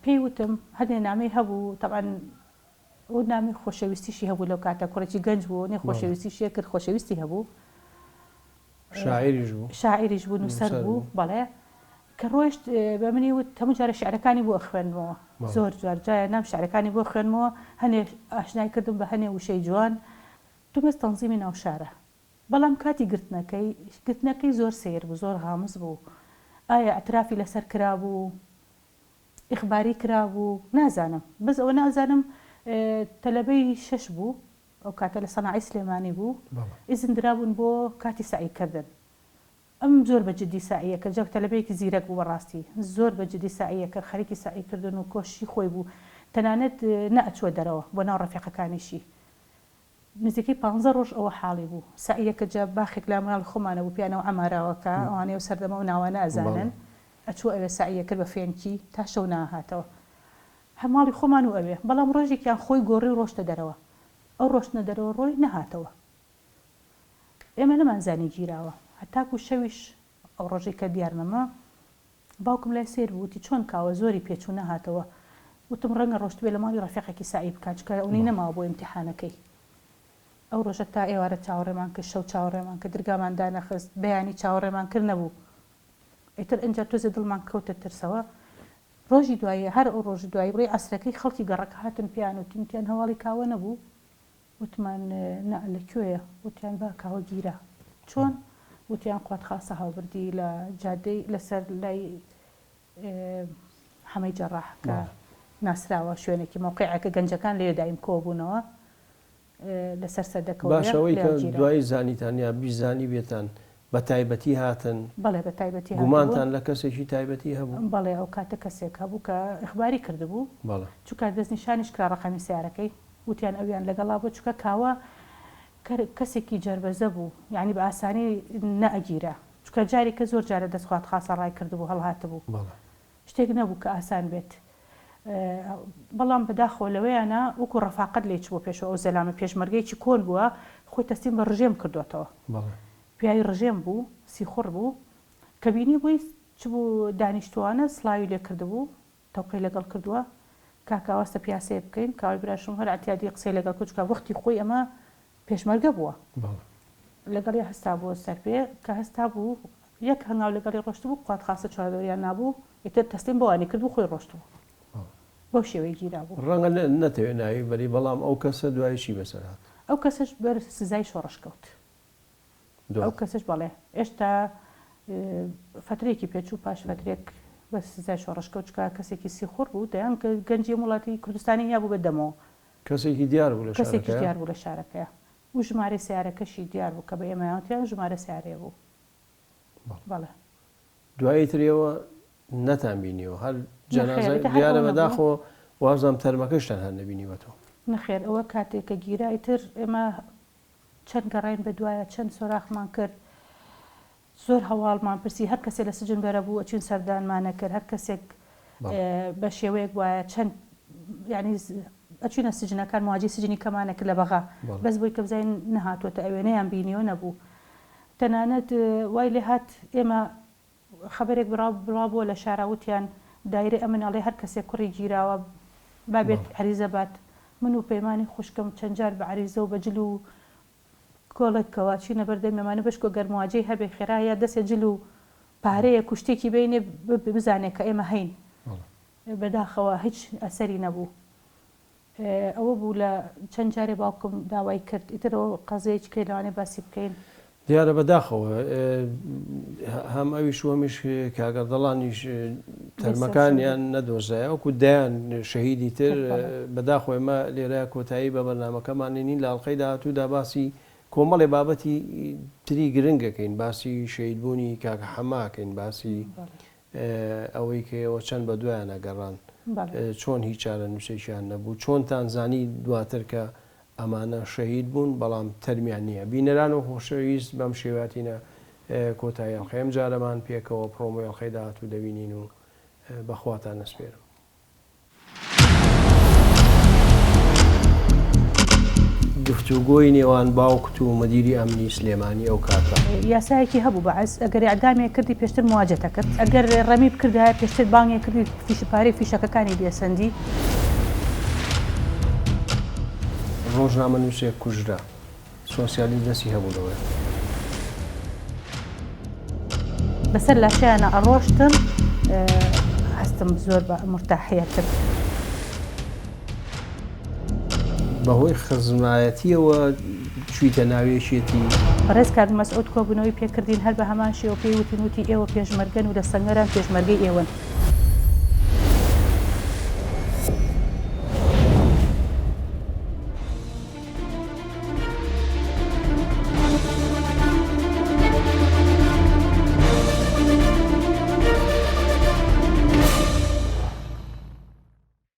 S2: پێی وتم هەندێ نامەی هەبوو تەبعاً ئەو نامی خۆشەویستیشی هەبوو لەو کاتە کوڕێکی گەنج بوو نێ خۆشەویستیشیە کرد خۆشەویستی هەبوو شاعریش بوو نووسەر بوو بەڵێ کە ڕۆیشت بە منی وت هەموو جارە شعرەکانی بۆ خوێنمەوە زۆر جار جایە نام شعرەکانی بۆ خوێنمەوە هەنێ ئاشنای کردم بە هەنێ وشەی جوان دومەست تەنزیمی ناوشارە بەڵام کاتی گرتنەکەی زۆر سیر بوو زۆر هامز بوو ئایا ئەترافی لەسەر کرابوو ئیخباری کرابوو نازانم بەس ئەوە نازانم تەلەبەی 6 بوو ئەو کاتە لە سەناعی سلێمانی بوو ئیزن درابوون بۆ کاتی سعیکردن ئەم زۆر بە جددی سعیەکە جەو تەلەبەیەکی زیرەک بوو بەڕاستی زۆر بە جددی سعیەکە خەریکی سعیکردن و کۆشی خۆی بوو تەنانەت نەئەچوە دەرەوە بۆ ناو ڕەفیقەکانیشی نزیکەی 15 ڕۆژ ئەوە حاڵی بوو سعیەکە جا باخێک لا مناڵ خۆمانە بوو پیانەوە ئەماراوەکە ئەوانەیە و سەردەمە و ناوانە ئەزانن ئەچوو ئەوێ سعیە کرد بە فێنکی تا شەو ناهاتەوە هەماڵی خۆمان و ئەوێ بەڵام ڕۆژێکیان خۆی گۆڕی ڕۆشتە دەرەوە ئەو ڕۆشتنە دەرەوە ڕۆی نەهاتەوە ئێمە نەمانزانی گیراوە هەتاکو شەویش ئەو ڕۆژێک کە دیارنەما باوکم لای سێر بووتی چۆن کاوە زۆری پێچوو نەهاتەوە وتم ڕەنگە ڕۆشت بێ لە ماڵی ڕەفیقێکی سعی بکات چکە ئەوەی نەماوە بۆ ئیمتیحانەکەی ئەو ڕۆژە تا ئێوارە چاوەڕێمان کرد شەو چاوەڕێمان کە درگامان دانەخست بەیانی چاوەڕێمان کرد نەبوو ئیتر ئەنجا تۆزە دڵمان کەوتە ترسەوە ڕۆژی دوایە هەر ئەو ڕۆژی دوایی بڕێ ئەسرەکەی خەڵکی گەڕەکە هاتن پیان و تیمتیان هەواڵی کاوە نەبوو وتمان لەکوێیە وتیان با کاوە گیرە چۆن وتیان قوات خاسە هاوبردی لە جادەی لەسەر لای حەمەی جەڕاح کە ناسراوە شوێنێکی مۆقعەکە گەنجەکان لێ دایم کۆبوونەوە لەسەر سەردەکەوە
S1: باشەوەی کە دوای زانیتانیا بیزانی بێتان بە تایبەتی هاتن
S2: بەڵێ بە تایبەتی
S1: گومانتان لە کەسێکی تایبەتی هەبوو
S2: بەڵێ ئەو کاتە کەسێک هەبوو کە ئیخباری کردبوو چونکە دەستنیشانیش کرا ڕەقەمی سیارەکەی وتیان ئەویان لەگەڵا بۆ چکە کاوە کەسێکی جەربەزە بوو یعنی بە ئاسانی نەئەگیرە چکە جاری کە زۆر جارە دەستخوات خاسە ڕای کردبوو هەڵهاتە بوو شتێک نەبوو کە ئاسان بێت بەڵام بەداخۆ لەوەیانە وەکو ڕەفاقەت لێ چوە پێشەوە ئەو زەلامە پێشمەرگەیەکی کۆن بووە خۆی تەسلیم بە ڕژێم کردوێتەوە پیاوی ڕژێم بوو سیخۆڕ بوو کە بینی بووی چ بوو دانیشتوانە سڵاوی لێ کردبوو تەوقەی لەگەڵ کردووە کاکاوەستە پیاسەیە بکەین کاوای براشم هەر ئەتیادی قسەی لەگەڵ کوچکە وەختی خۆی ئەمە پێشمەرگە بووە لەگەڵی هەستا بووە سەر پێ کە هەستا بوو یەک هەنگاو لەگەڵی ڕۆشت بوو قات خاستە چاردۆریان نابوو ئیتر تەستیم بۆوانی کردو خۆی ڕۆشتبوو بەو شێوەی گیرا بوو
S1: ڕەنگە نەتەوێت ناوی بەری بەڵام ئەو کەسە دوایشی بەسەرات
S2: ئەو کەسش بەر سزای شۆڕش کەوت ئەو کەسش بەڵێ ئێشتا فترێکی پێچوو پاش فترێک بە سزای شۆڕش کەوتکە کەسێکی سیخۆر بوو دەیان کە گەنجی وڵاتی کوردستانی یا بوو بەدەمەوە
S1: کەسێکی دیار بوو لە
S2: کەسێکی دیار بوو لە شارەکەیە و ژمارە سیارەکەشی دیار بوو کە بە ئێمەیانتیان ژمارە سیارێ بوو بەڵێ
S1: دوایی ترەوە نەتانبینیەوە هەر جەنازە دیارە بەداخۆ وازام تەرمەکەشتان هەر نەبینیوەتەوە
S2: نەخێر ئەوە کاتێککە گیرایتر ئێمە چەند گەڕین بە دوایە چەند سۆراخمان کرد زۆر هەواڵمان پرسی هەر کەسێک لە سجن بەرە بوو ئەچین سەردانمانە کرد هەر کەسێک بە شێوەیەک وایە چەند ینی ئەچینە سجنەکان مواجی سجنی کەمانە کرد لە بەغا بەس بۆی کە بزین نەهاتوەتە ئەوێنەیان بینیەوە نەبوو تەنانەت وای لێ هات ئێمە خەبەرێک بڕابووە لە شاراوتیان دایرە ئەمناڵێ هەر کەسێک کوڕی گیراوە بابێت عریزە بات من و پەیمانی خوشکم چەند جار بە عریزە و بەجل و کۆڵێکەوە چینە بەردەی مێمانە بەشکۆ گەرمواجەی هەبێ خێرایە دەستێ جل و پارەیە کوشتێکی بینێ بزانێت کە ئێمە هەین بەداخەوە هیچ ئەسەری نەبوو ئەوە بوو لە چەند جارێ باوکم داوای کرد ئیترەوە قەزەیەکی کەی لەوانێ باسی بکەین
S1: دیارە بەداخەوە هەم ئەویش وەمیش کاگەر دەڵانیش تەرمەکانیان نەدۆزایە وەکو دایان شەهیدی تر بەداخۆ ئێمە لێرە کۆتایی بە بەرنامەکەمانێنین لە ئەڵقەی داهاتوودا باسی کۆمەڵێ بابەتی تری گرنگەکەین باسی شەهیدبوونی کاکە حەماکەین باسی ئەوەی کەەوە چەند بە دوایانە گەڕان چۆن هیچ چارە نووسێکیان نەبوو چۆنتان زانی دواتر کە ئەمانە شەهید بوون بەڵام تەرمیان نییە بینەران و خۆشەویست بەم شێواتینە کۆتایی ئەڵقەی ئەم جارەمان پێکەوە پرۆمۆی ئەڵقەی داهاتوو دەبینین و بەخواتان نەسپێرم. گفتوگۆی نێوان باوکت و مدیری ئەمنی سلێمانی ئەو کاتە
S2: یاسایەکی هەبوو بەعەز ئەگەر ئەعدامێک کردی پێشتر مواجهتە کرد ئەگەر ڕەمی بکردایە پێشتر بانگێک کردی فیشپارەی فیشەکەەکانی بێسەندی
S1: ڕۆژنامە نووسێک کوژرا سۆسیالی دەستی هەبووەوە
S2: بەسەر لاشیانە ئەڕۆشتم هەستم زۆر بە مرتاحەیە کرد
S1: بەهۆی خزمایەتیەوە چویتە ناوێشێتی
S2: ڕێز کارد مەسعود کۆبوونەوەی پێکردین هەر بە هەمان شێوە پێی وتی ئێوە پێشمەرگەن و لە سەنگەران پێشمەرگەی ئێوەن